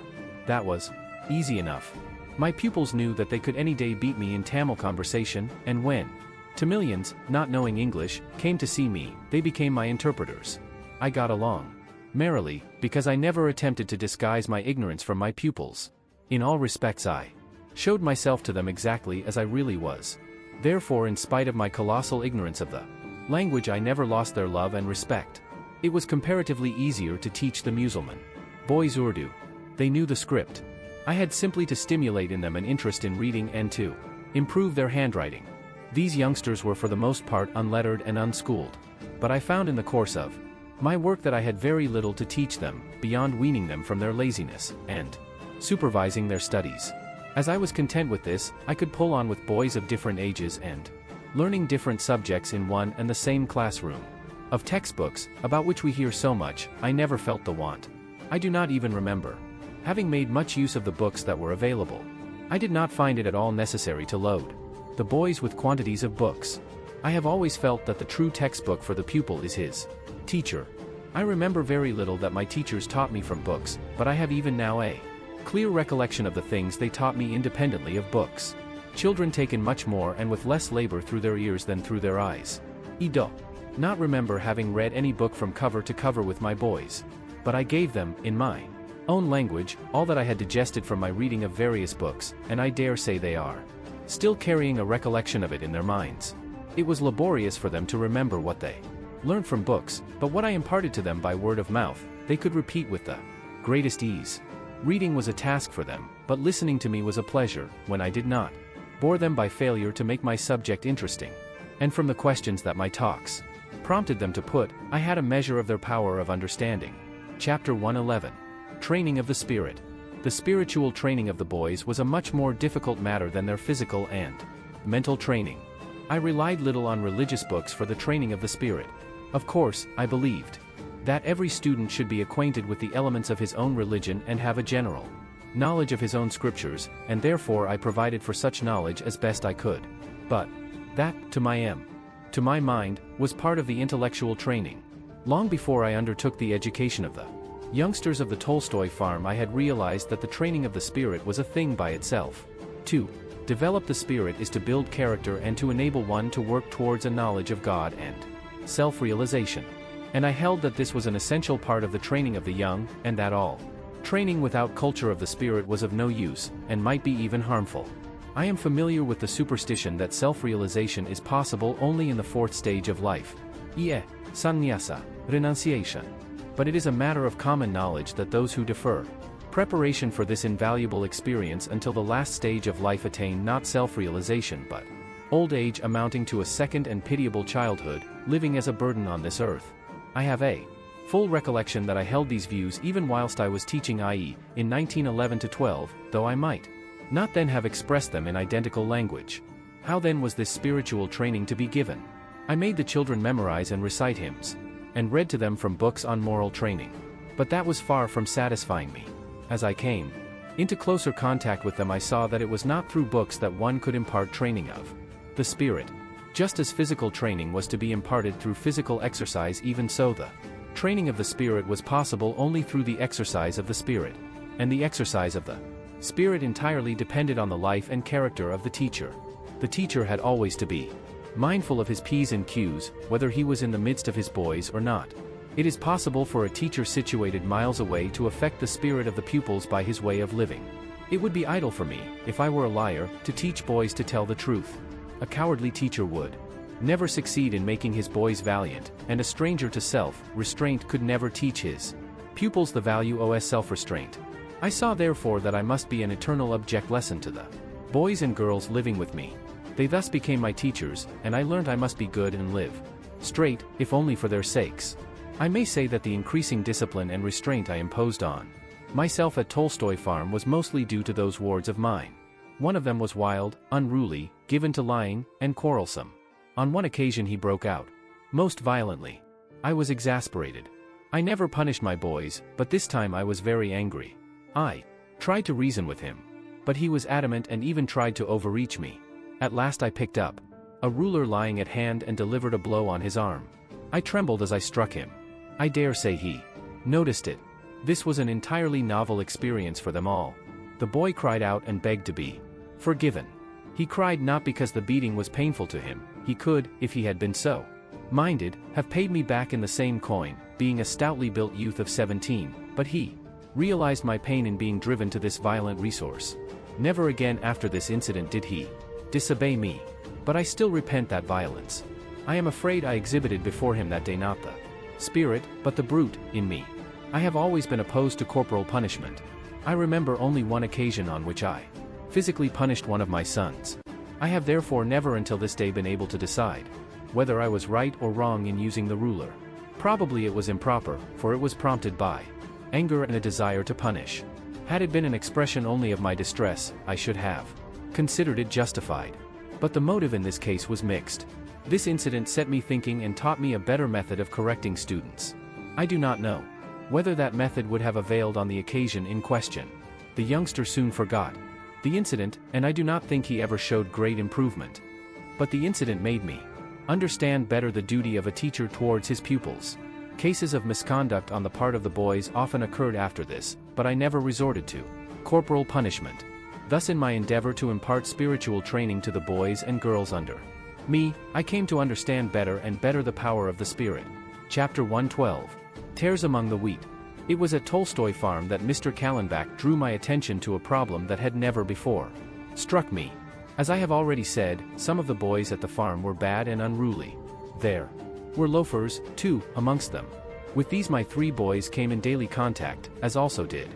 That was easy enough. My pupils knew that they could any day beat me in Tamil conversation, and when Tamilians, not knowing English, came to see me, they became my interpreters. I got along merrily, because I never attempted to disguise my ignorance from my pupils. In all respects I showed myself to them exactly as I really was. Therefore, in spite of my colossal ignorance of the language, I never lost their love and respect. It was comparatively easier to teach the Musalman boys Urdu. They knew the script. I had simply to stimulate in them an interest in reading and to improve their handwriting. These youngsters were for the most part unlettered and unschooled. But I found in the course of my work that I had very little to teach them, beyond weaning them from their laziness, and supervising their studies. As I was content with this, I could pull on with boys of different ages and learning different subjects in one and the same classroom. Of textbooks, about which we hear so much, I never felt the want. I do not even remember having made much use of the books that were available. I did not find it at all necessary to load the boys with quantities of books. I have always felt that the true textbook for the pupil is his teacher. I remember very little that my teachers taught me from books, but I have even now a clear recollection of the things they taught me independently of books. Children take in much more and with less labor through their ears than through their eyes. I do not remember having read any book from cover to cover with my boys. But I gave them, in my own language, all that I had digested from my reading of various books, and I dare say they are still carrying a recollection of it in their minds. It was laborious for them to remember what they learned from books, but what I imparted to them by word of mouth, they could repeat with the greatest ease. Reading was a task for them, but listening to me was a pleasure. When I did not bore them by failure to make my subject interesting, and from the questions that my talks prompted them to put, I had a measure of their power of understanding. Chapter 111. Training of the Spirit. The spiritual training of the boys was a much more difficult matter than their physical and mental training. I relied little on religious books for the training of the spirit. Of course, I believed that every student should be acquainted with the elements of his own religion and have a general knowledge of his own scriptures, and therefore I provided for such knowledge as best I could. But that, to my mind, was part of the intellectual training. Long before I undertook the education of the youngsters of the Tolstoy farm, I had realized that the training of the spirit was a thing by itself. To develop the spirit is to build character and to enable one to work towards a knowledge of God and self-realization. And I held that this was an essential part of the training of the young, and that all training without culture of the spirit was of no use, and might be even harmful. I am familiar with the superstition that self-realization is possible only in the fourth stage of life, i.e., sannyasa, renunciation. But it is a matter of common knowledge that those who defer preparation for this invaluable experience until the last stage of life attain not self-realization but old age, amounting to a second and pitiable childhood, living as a burden on this earth. I have a full recollection that I held these views even whilst I was teaching, i.e., in 1911-12, though I might not then have expressed them in identical language. How then was this spiritual training to be given? I made the children memorize and recite hymns, and read to them from books on moral training. But that was far from satisfying me. As I came into closer contact with them, I saw that it was not through books that one could impart training of the spirit. Just as physical training was to be imparted through physical exercise, even so the training of the spirit was possible only through the exercise of the spirit. And the exercise of the spirit entirely depended on the life and character of the teacher. The teacher had always to be mindful of his P's and Q's, whether he was in the midst of his boys or not. It is possible for a teacher situated miles away to affect the spirit of the pupils by his way of living. It would be idle for me, if I were a liar, to teach boys to tell the truth. A cowardly teacher would never succeed in making his boys valiant, and a stranger to self-restraint could never teach his pupils the value of self-restraint. I saw therefore that I must be an eternal object lesson to the boys and girls living with me. They thus became my teachers, and I learnt I must be good and live straight, if only for their sakes. I may say that the increasing discipline and restraint I imposed on myself at Tolstoy farm was mostly due to those wards of mine. One of them was wild, unruly, given to lying, and quarrelsome. On one occasion he broke out most violently. I was exasperated. I never punished my boys, but this time I was very angry. I tried to reason with him, but he was adamant and even tried to overreach me. At last I picked up a ruler lying at hand and delivered a blow on his arm. I trembled as I struck him. I dare say he noticed it. This was an entirely novel experience for them all. The boy cried out and begged to be forgiven. He cried not because the beating was painful to him. He could, if he had been so minded, have paid me back in the same coin, being a stoutly built youth of 17, but he realized my pain in being driven to this violent resource. Never again after this incident did he disobey me. But I still repent that violence. I am afraid I exhibited before him that day not the spirit, but the brute, in me. I have always been opposed to corporal punishment. I remember only one occasion on which I physically punished one of my sons. I have therefore never until this day been able to decide whether I was right or wrong in using the ruler. Probably it was improper, for it was prompted by anger and a desire to punish. Had it been an expression only of my distress, I should have considered it justified. But the motive in this case was mixed. This incident set me thinking and taught me a better method of correcting students. I do not know whether that method would have availed on the occasion in question. The youngster soon forgot the incident, and I do not think he ever showed great improvement. But the incident made me understand better the duty of a teacher towards his pupils. Cases of misconduct on the part of the boys often occurred after this, but I never resorted to corporal punishment. Thus in my endeavor to impart spiritual training to the boys and girls under me, I came to understand better and better the power of the spirit. Chapter 112. Tares among the wheat. It was at Tolstoy farm that Mr. Kallenbach drew my attention to a problem that had never before struck me. As I have already said, some of the boys at the farm were bad and unruly. There were loafers, too, amongst them. With these my 3 boys came in daily contact, as also did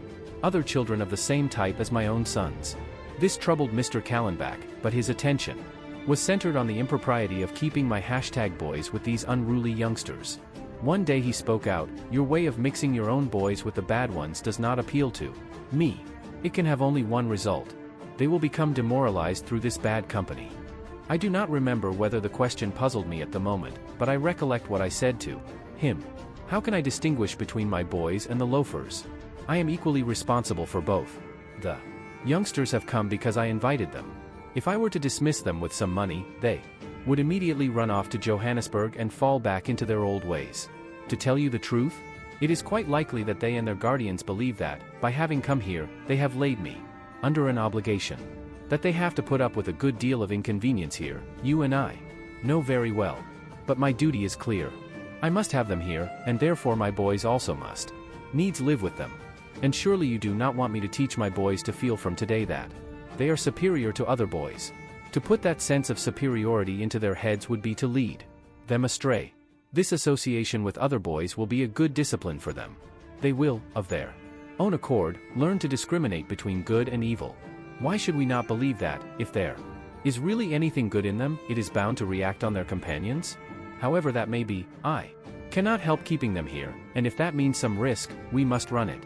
other children of the same type as my own sons. This troubled Mr. Kallenbach, but his attention was centered on the impropriety of keeping my #boys with these unruly youngsters. One day he spoke out, "Your way of mixing your own boys with the bad ones does not appeal to me. It can have only one result. They will become demoralized through this bad company." I do not remember whether the question puzzled me at the moment, but I recollect what I said to him. How can I distinguish between my boys and the loafers? I am equally responsible for both. The youngsters have come because I invited them. If I were to dismiss them with some money, they would immediately run off to Johannesburg and fall back into their old ways. To tell you the truth, it is quite likely that they and their guardians believe that, by having come here, they have laid me under an obligation. That they have to put up with a good deal of inconvenience here, you and I know very well. But my duty is clear. I must have them here, and therefore my boys also must needs live with them. And surely you do not want me to teach my boys to feel from today that they are superior to other boys. To put that sense of superiority into their heads would be to lead them astray. This association with other boys will be a good discipline for them. They will, of their own accord, learn to discriminate between good and evil. Why should we not believe that, if there is really anything good in them, it is bound to react on their companions? However that may be, I cannot help keeping them here, and if that means some risk, we must run it.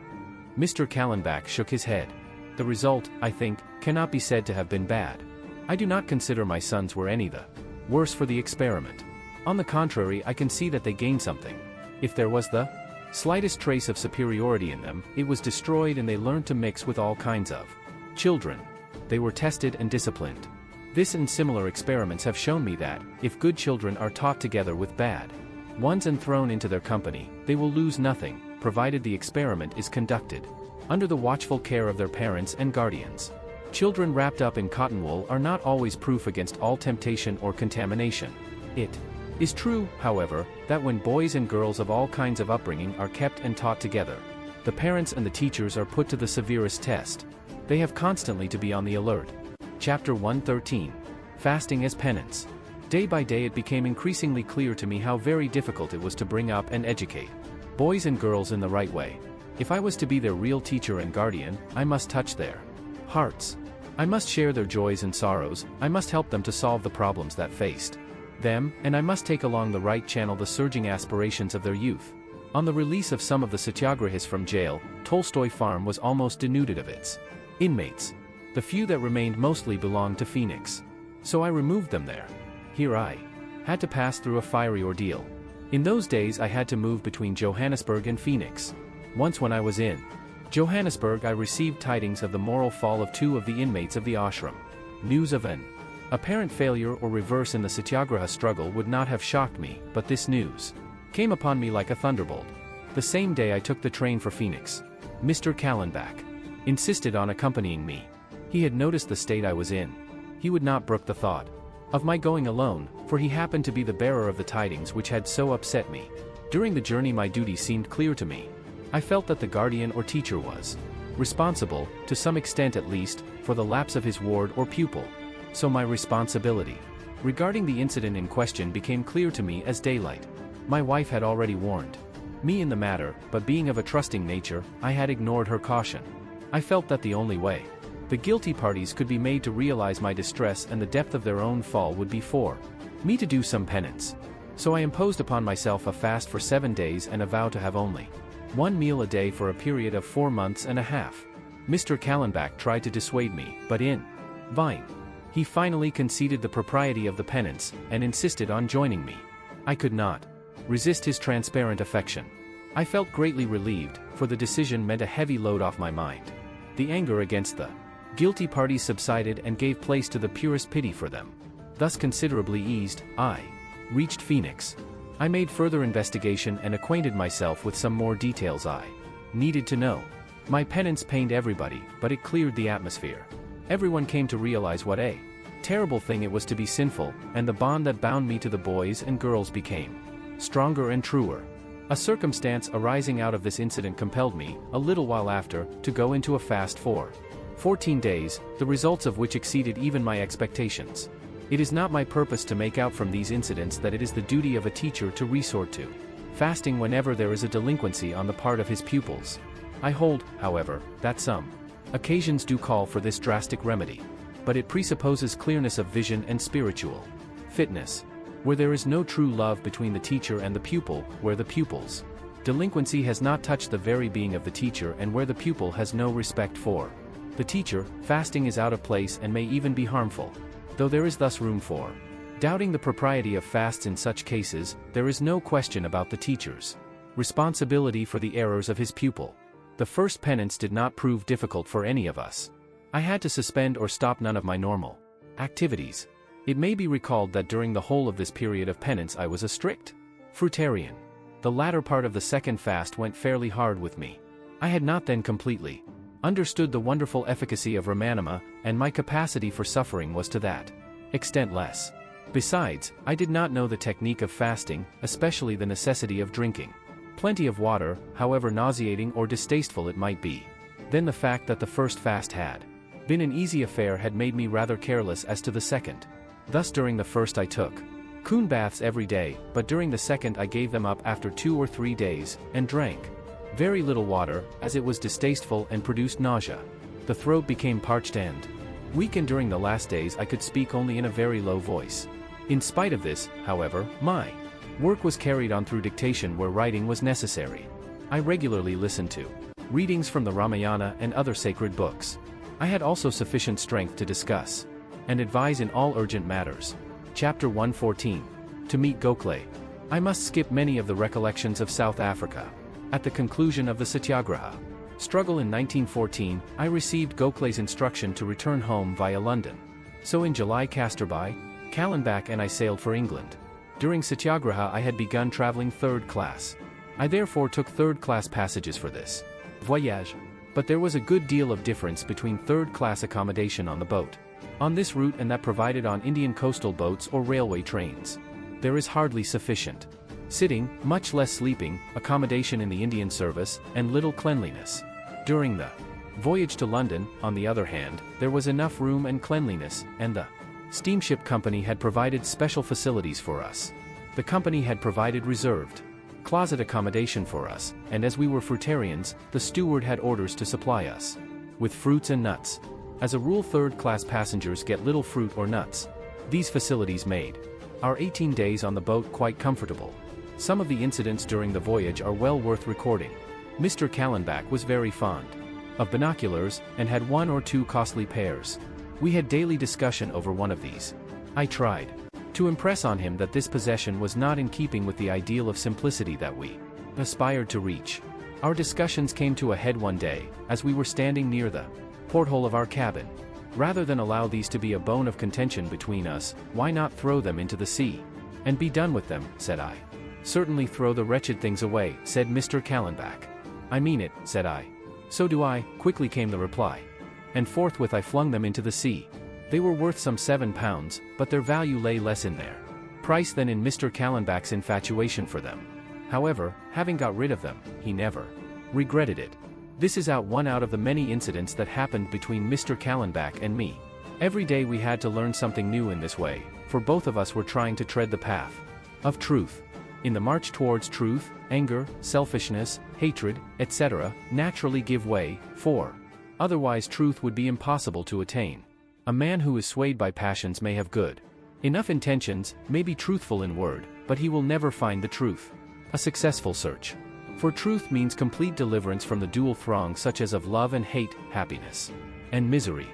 Mr. Kallenbach shook his head. The result, I think, cannot be said to have been bad. I do not consider my sons were any the worse for the experiment. On the contrary, I can see that they gained something. If there was the slightest trace of superiority in them, it was destroyed and they learned to mix with all kinds of children. They were tested and disciplined. This and similar experiments have shown me that, if good children are taught together with bad ones and thrown into their company, they will lose nothing, provided the experiment is conducted under the watchful care of their parents and guardians. Children wrapped up in cotton wool are not always proof against all temptation or contamination. It is true, however, that when boys and girls of all kinds of upbringing are kept and taught together, the parents and the teachers are put to the severest test. They have constantly to be on the alert. Chapter 113. Fasting as Penance. Day by day it became increasingly clear to me how very difficult it was to bring up and educate boys and girls in the right way. If I was to be their real teacher and guardian, I must touch their hearts. I must share their joys and sorrows, I must help them to solve the problems that faced them, and I must take along the right channel the surging aspirations of their youth. On the release of some of the satyagrahis from jail, Tolstoy Farm was almost denuded of its inmates. The few that remained mostly belonged to Phoenix. So I removed them there. Here I had to pass through a fiery ordeal. In those days I had to move between Johannesburg and Phoenix. Once when I was in Johannesburg I received tidings of the moral fall of 2 of the inmates of the ashram. News of an apparent failure or reverse in the satyagraha struggle would not have shocked me, but this news came upon me like a thunderbolt. The same day I took the train for Phoenix. Mr. Kallenbach insisted on accompanying me. He had noticed the state I was in. He would not brook the thought of my going alone, for he happened to be the bearer of the tidings which had so upset me. During the journey my duty seemed clear to me. I felt that the guardian or teacher was responsible, to some extent at least, for the lapse of his ward or pupil. So my responsibility regarding the incident in question became clear to me as daylight. My wife had already warned me in the matter, but being of a trusting nature, I had ignored her caution. I felt that the only way the guilty parties could be made to realize my distress and the depth of their own fall would be for me to do some penance. So I imposed upon myself a fast for 7 days and a vow to have only 1 meal a day for a period of 4 months and a half. Mr. Kallenbach tried to dissuade me, but in vain. He finally conceded the propriety of the penance, and insisted on joining me. I could not resist his transparent affection. I felt greatly relieved, for the decision meant a heavy load off my mind. The anger against the guilty parties subsided and gave place to the purest pity for them. Thus considerably eased, I reached Phoenix. I made further investigation and acquainted myself with some more details I needed to know. My penance pained everybody, but it cleared the atmosphere. Everyone came to realize what a terrible thing it was to be sinful, and the bond that bound me to the boys and girls became stronger and truer. A circumstance arising out of this incident compelled me, a little while after, to go into a fast for 14 days, the results of which exceeded even my expectations. It is not my purpose to make out from these incidents that it is the duty of a teacher to resort to fasting whenever there is a delinquency on the part of his pupils. I hold, however, that some Occasions do call for this drastic remedy. But it presupposes clearness of vision and spiritual fitness. Where there is no true love between the teacher and the pupil, where the pupil's delinquency has not touched the very being of the teacher, and where the pupil has no respect for the teacher, fasting is out of place and may even be harmful. Though there is thus room for doubting the propriety of fasts in such cases, there is no question about the teacher's responsibility for the errors of his pupil. The first penance did not prove difficult for any of us. I had to suspend or stop none of my normal activities. It may be recalled that during the whole of this period of penance I was a strict fruitarian. The latter part of the second fast went fairly hard with me. I had not then completely understood the wonderful efficacy of Ramanama, and my capacity for suffering was to that extent less. Besides, I did not know the technique of fasting, especially the necessity of drinking plenty of water, however nauseating or distasteful it might be. Then the fact that the first fast had been an easy affair had made me rather careless as to the second. Thus during the first I took coon baths every day, but during the second I gave them up after 2 or 3 days, and drank very little water, as it was distasteful and produced nausea. The throat became parched and weak, and during the last days I could speak only in a very low voice. In spite of this, however, my work was carried on through dictation where writing was necessary. I regularly listened to readings from the Ramayana and other sacred books. I had also sufficient strength to discuss and advise in all urgent matters. Chapter 114. To meet Gokhale. I must skip many of the recollections of South Africa. At the conclusion of the Satyagraha struggle in 1914, I received Gokhale's instruction to return home via London. So in July Casterby, Kallenbach and I sailed for England. During Satyagraha I had begun traveling third class. I therefore took third-class passages for this voyage. But there was a good deal of difference between third-class accommodation on the boat on this route and that provided on Indian coastal boats or railway trains. There is hardly sufficient sitting, much less sleeping, accommodation in the Indian service, and little cleanliness. During the voyage to London, on the other hand, there was enough room and cleanliness, and the steamship company had provided special facilities for us. The company had provided reserved closet accommodation for us, and as we were fruitarians, the steward had orders to supply us with fruits and nuts. As a rule, third-class passengers get little fruit or nuts. These facilities made our 18 days on the boat quite comfortable. Some of the incidents during the voyage are well worth recording. Mr. Kallenbach was very fond of binoculars, and had 1 or 2 costly pairs. We had daily discussion over one of these. I tried to impress on him that this possession was not in keeping with the ideal of simplicity that we aspired to reach. Our discussions came to a head one day, as we were standing near the porthole of our cabin. Rather than allow these to be a bone of contention between us, why not throw them into the sea and be done with them, said I. Certainly throw the wretched things away, said Mr. Kallenbach. I mean it, said I. So do I, quickly came the reply. And forthwith I flung them into the sea. They were worth some £7, but their value lay less in their price than in Mr. Kallenbach's infatuation for them. However, having got rid of them, he never regretted it. This is one out of the many incidents that happened between Mr. Kallenbach and me. Every day we had to learn something new in this way, for both of us were trying to tread the path of truth. In the march towards truth, anger, selfishness, hatred, etc., naturally give way, for otherwise truth would be impossible to attain. A man who is swayed by passions may have good enough intentions, may be truthful in word, but he will never find the truth. A successful search for truth means complete deliverance from the dual throng such as of love and hate, happiness and misery.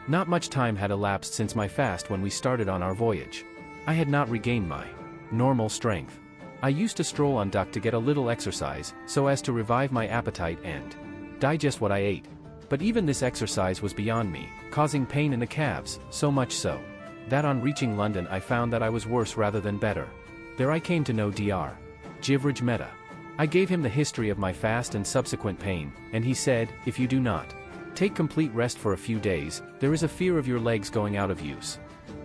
Not much time had elapsed since my fast when we started on our voyage. I had not regained my normal strength. I used to stroll on deck to get a little exercise, so as to revive my appetite and digest what I ate. But even this exercise was beyond me, causing pain in the calves, so much so that on reaching London I found that I was worse rather than better. There I came to know Dr. Jivraj Mehta. I gave him the history of my fast and subsequent pain, and he said, if you do not take complete rest for a few days, there is a fear of your legs going out of use.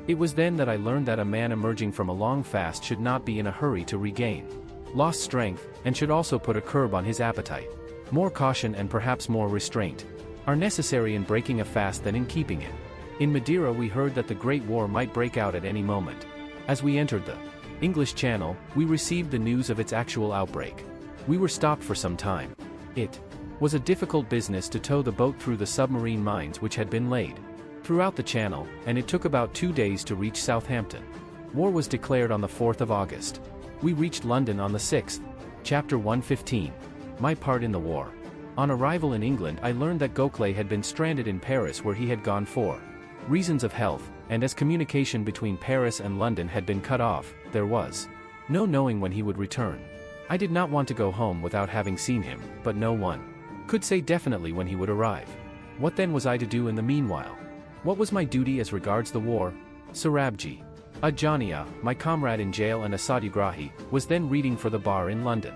It was then that I learned that a man emerging from a long fast should not be in a hurry to regain lost strength, and should also put a curb on his appetite. More caution and perhaps more restraint are necessary in breaking a fast than in keeping it. In Madeira we heard that the Great War might break out at any moment. As we entered the English Channel, we received the news of its actual outbreak. We were stopped for some time. It Was a difficult business to tow the boat through the submarine mines which had been laid throughout the channel, and it took about 2 days to reach Southampton. War was declared on the 4th of August. We reached London on the 6th. Chapter 115. My part in the war. On arrival in England, I learned that Gokhale had been stranded in Paris, where he had gone for reasons of health, and as communication between Paris and London had been cut off, there was no knowing when he would return. I did not want to go home without having seen him, but no one could say definitely when he would arrive. What then was I to do in the meanwhile? What was my duty as regards the war? Sarabji Ajania, my comrade in jail and a satyagrahi, was then reading for the bar in London.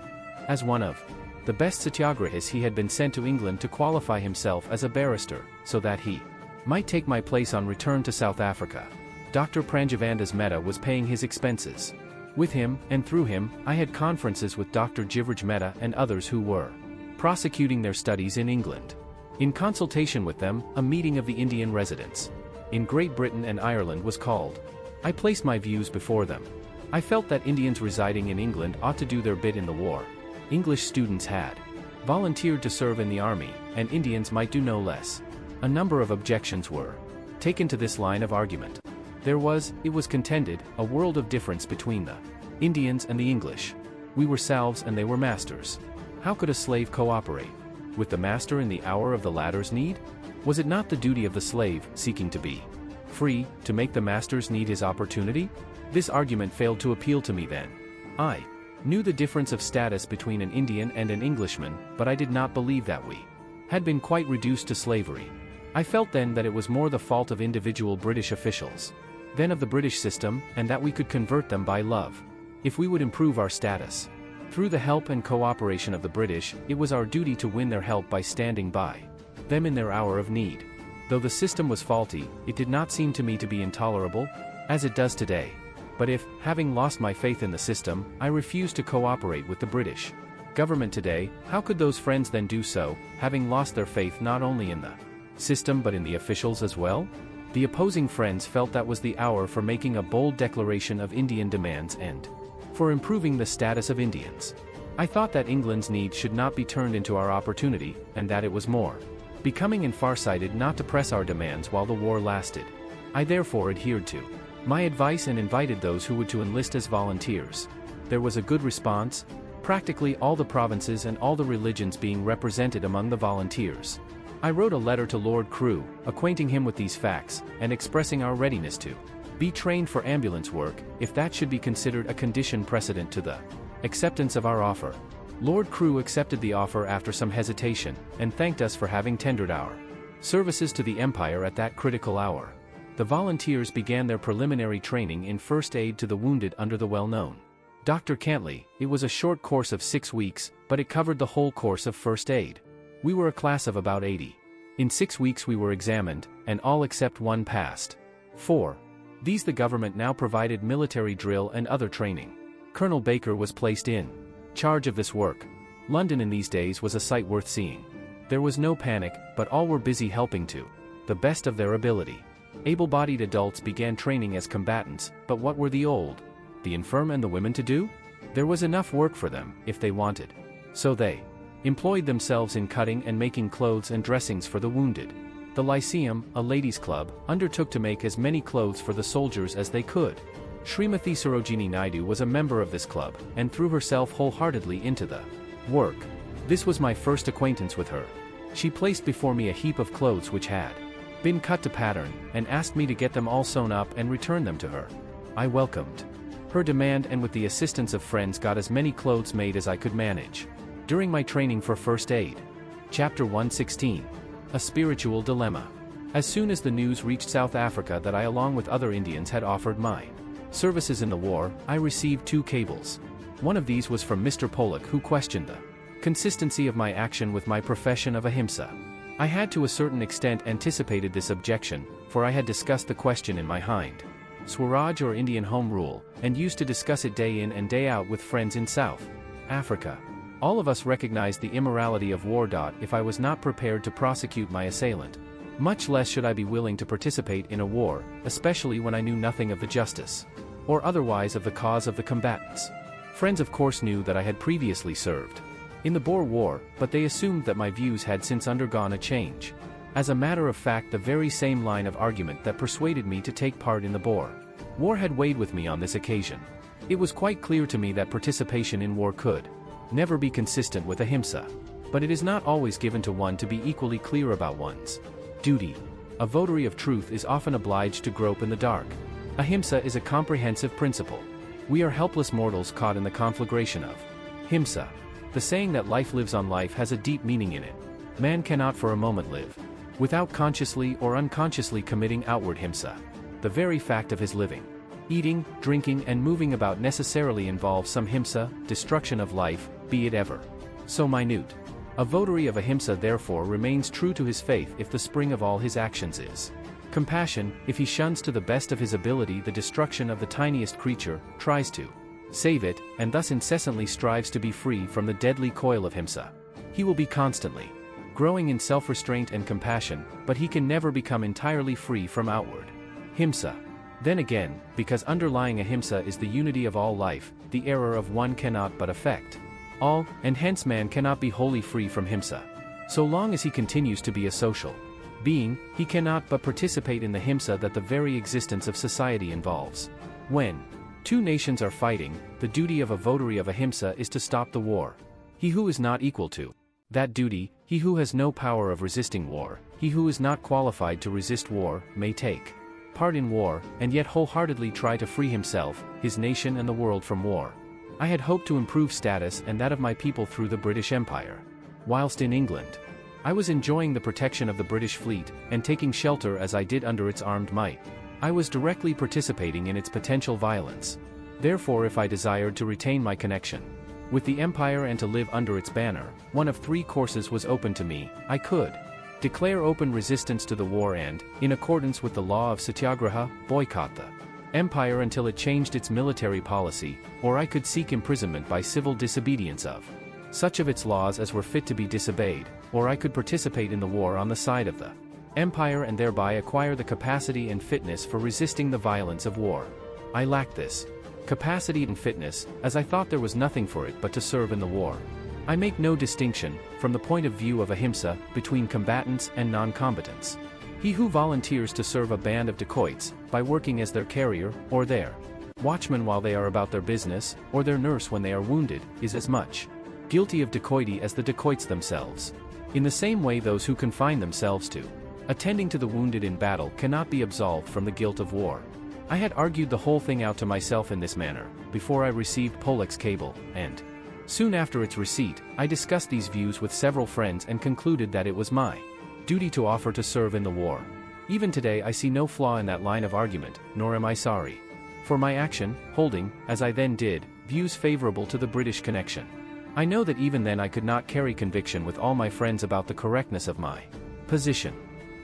As one of the best satyagrahis, he had been sent to England to qualify himself as a barrister, so that he might take my place on return to South Africa. Dr. Pranjavandas Mehta was paying his expenses. With him, and through him, I had conferences with Dr. Jivraj Mehta and others who were prosecuting their studies in England. In consultation with them, a meeting of the Indian residents in Great Britain and Ireland was called. I placed my views before them. I felt that Indians residing in England ought to do their bit in the war. English students had volunteered to serve in the army, and Indians might do no less. A number of objections were taken to this line of argument. There was, it was contended, a world of difference between the Indians and the English. We were salves and they were masters. How could a slave cooperate with the master in the hour of the latter's need? Was it not the duty of the slave, seeking to be free, to make the master's need his opportunity? This argument failed to appeal to me then. I knew the difference of status between an Indian and an Englishman, but I did not believe that we had been quite reduced to slavery. I felt then that it was more the fault of individual British officials than of the British system, and that we could convert them by love. If we would improve our status through the help and cooperation of the British, it was our duty to win their help by standing by them in their hour of need. Though the system was faulty, it did not seem to me to be intolerable, as it does today. But if, having lost my faith in the system, I refused to cooperate with the British government today, how could those friends then do so, having lost their faith not only in the system but in the officials as well? The opposing friends felt that was the hour for making a bold declaration of Indian demands and for improving the status of Indians. I thought that England's need should not be turned into our opportunity, and that it was more becoming and farsighted not to press our demands while the war lasted. I therefore adhered to my advice and invited those who would to enlist as volunteers. There was a good response, practically all the provinces and all the religions being represented among the volunteers. I wrote a letter to Lord Crewe, acquainting him with these facts, and expressing our readiness to be trained for ambulance work, if that should be considered a condition precedent to the acceptance of our offer. Lord Crewe accepted the offer after some hesitation, and thanked us for having tendered our services to the Empire at that critical hour. The volunteers began their preliminary training in first aid to the wounded under the well-known Dr. Cantley. It was a short course of 6 weeks, but it covered the whole course of first aid. We were a class of about 80. In 6 weeks we were examined, and all except one passed. 4. These the government now provided military drill and other training. Colonel Baker was placed in charge of this work. London in these days was a sight worth seeing. There was no panic, but all were busy helping to the best of their ability. Able-bodied adults began training as combatants, but what were the old, the infirm and the women to do? There was enough work for them, if they wanted. So they employed themselves in cutting and making clothes and dressings for the wounded. The Lyceum, a ladies' club, undertook to make as many clothes for the soldiers as they could. Srimati Sarojini Naidu was a member of this club, and threw herself wholeheartedly into the work. This was my first acquaintance with her. She placed before me a heap of clothes which had been cut to pattern, and asked me to get them all sewn up and return them to her. I welcomed her demand, and with the assistance of friends got as many clothes made as I could manage. During my training for first aid. Chapter 116. A Spiritual Dilemma. As soon as the news reached South Africa that I along with other Indians had offered my services in the war, I received 2 cables. One of these was from Mr. Pollock, who questioned the consistency of my action with my profession of ahimsa. I had to a certain extent anticipated this objection, for I had discussed the question in my Hind Swaraj or Indian Home Rule, and used to discuss it day in and day out with friends in South Africa. All of us recognized the immorality of war. If I was not prepared to prosecute my assailant, much less should I be willing to participate in a war, especially when I knew nothing of the justice or otherwise of the cause of the combatants. Friends of course knew that I had previously served in the Boer War, but they assumed that my views had since undergone a change. As a matter of fact, the very same line of argument that persuaded me to take part in the Boer War had weighed with me on this occasion. It was quite clear to me that participation in war could never be consistent with ahimsa. But it is not always given to one to be equally clear about one's duty. A votary of truth is often obliged to grope in the dark. Ahimsa is a comprehensive principle. We are helpless mortals caught in the conflagration of himsa. The saying that life lives on life has a deep meaning in it. Man cannot for a moment live without consciously or unconsciously committing outward himsa. The very fact of his living, eating, drinking and moving about necessarily involves some himsa, destruction of life, be it ever so minute. A votary of ahimsa therefore remains true to his faith if the spring of all his actions is compassion, if he shuns to the best of his ability the destruction of the tiniest creature, tries to save it, and thus incessantly strives to be free from the deadly coil of himsa. He will be constantly growing in self-restraint and compassion, but he can never become entirely free from outward himsa. Then again, because underlying ahimsa is the unity of all life, the error of one cannot but affect all, and hence man cannot be wholly free from himsa. So long as he continues to be a social being, he cannot but participate in the himsa that the very existence of society involves. When two nations are fighting, the duty of a votary of ahimsa is to stop the war. He who is not equal to that duty, he who has no power of resisting war, he who is not qualified to resist war, may take part in war, and yet wholeheartedly try to free himself, his nation and the world from war. I had hoped to improve status and that of my people through the British Empire. Whilst in England, I was enjoying the protection of the British fleet, and taking shelter as I did under its armed might. I was directly participating in its potential violence. Therefore, if I desired to retain my connection with the Empire and to live under its banner, one of three courses was open to me. I could declare open resistance to the war and, in accordance with the law of satyagraha, boycott the Empire until it changed its military policy, or I could seek imprisonment by civil disobedience of such of its laws as were fit to be disobeyed, or I could participate in the war on the side of the Empire and thereby acquire the capacity and fitness for resisting the violence of war. I lacked this capacity and fitness, as I thought there was nothing for it but to serve in the war. I make no distinction, from the point of view of ahimsa, between combatants and non-combatants. He who volunteers to serve a band of dacoits, by working as their carrier, or their watchman while they are about their business, or their nurse when they are wounded, is as much guilty of dacoity as the dacoits themselves. In the same way, those who confine themselves to attending to the wounded in battle cannot be absolved from the guilt of war. I had argued the whole thing out to myself in this manner, before I received Pollock's cable, and soon after its receipt, I discussed these views with several friends and concluded that it was my duty to offer to serve in the war. Even today I see no flaw in that line of argument, nor am I sorry for my action, holding, as I then did, views favorable to the British connection. I know that even then I could not carry conviction with all my friends about the correctness of my position.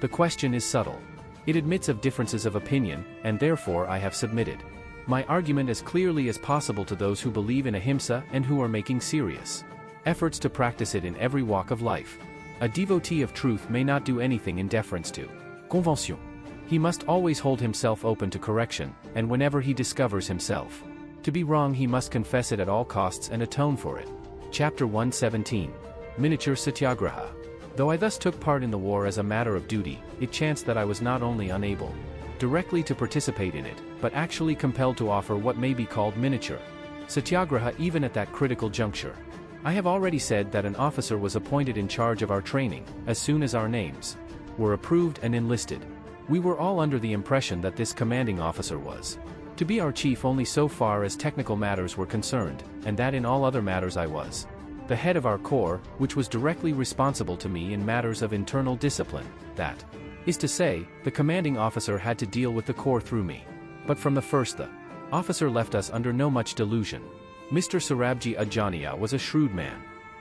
The question is subtle. It admits of differences of opinion, and therefore I have submitted my argument as clearly as possible to those who believe in ahimsa and who are making serious efforts to practice it in every walk of life. A devotee of truth may not do anything in deference to convention. He must always hold himself open to correction, and whenever he discovers himself to be wrong, he must confess it at all costs and atone for it. Chapter 117. Miniature Satyagraha. Though I thus took part in the war as a matter of duty, it chanced that I was not only unable directly to participate in it, but actually compelled to offer what may be called miniature Satyagraha even at that critical juncture. I have already said that an officer was appointed in charge of our training, as soon as our names were approved and enlisted. We were all under the impression that this commanding officer was to be our chief only so far as technical matters were concerned, and that in all other matters I was the head of our corps, which was directly responsible to me in matters of internal discipline. That is to say, the commanding officer had to deal with the corps through me. But from the first the officer left us under no much delusion. Mr. Sarabji Ajania was a shrewd man.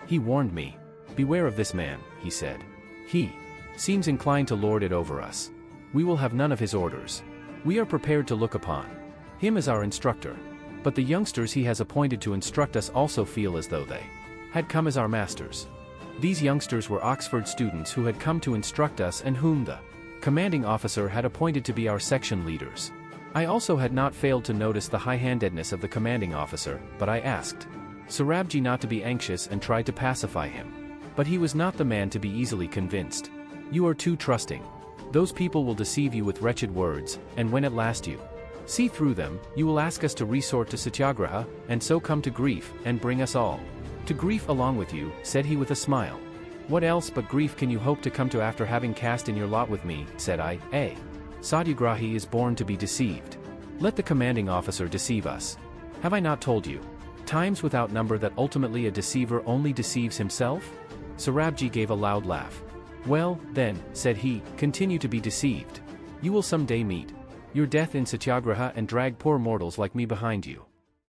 He warned me. "Beware of this man," he said. "He seems inclined to lord it over us. We will have none of his orders. We are prepared to look upon him as our instructor. But the youngsters he has appointed to instruct us also feel as though they had come as our masters." These youngsters were Oxford students who had come to instruct us and whom the commanding officer had appointed to be our section leaders. I also had not failed to notice the high-handedness of the commanding officer, but I asked Sarabji not to be anxious and tried to pacify him. But he was not the man to be easily convinced. You are too trusting. Those people will deceive you with wretched words, and when at last you see through them, you will ask us to resort to satyagraha, and so come to grief, and bring us all to grief along with you, said he with a smile. What else but grief can you hope to come to after having cast in your lot with me, said I. A satyagrahi is born to be deceived. Let the commanding officer deceive us. Have I not told you times without number that ultimately a deceiver only deceives himself? Sarabji gave a loud laugh. Well, then, said he, continue to be deceived. You will some day meet your death in satyagraha and drag poor mortals like me behind you.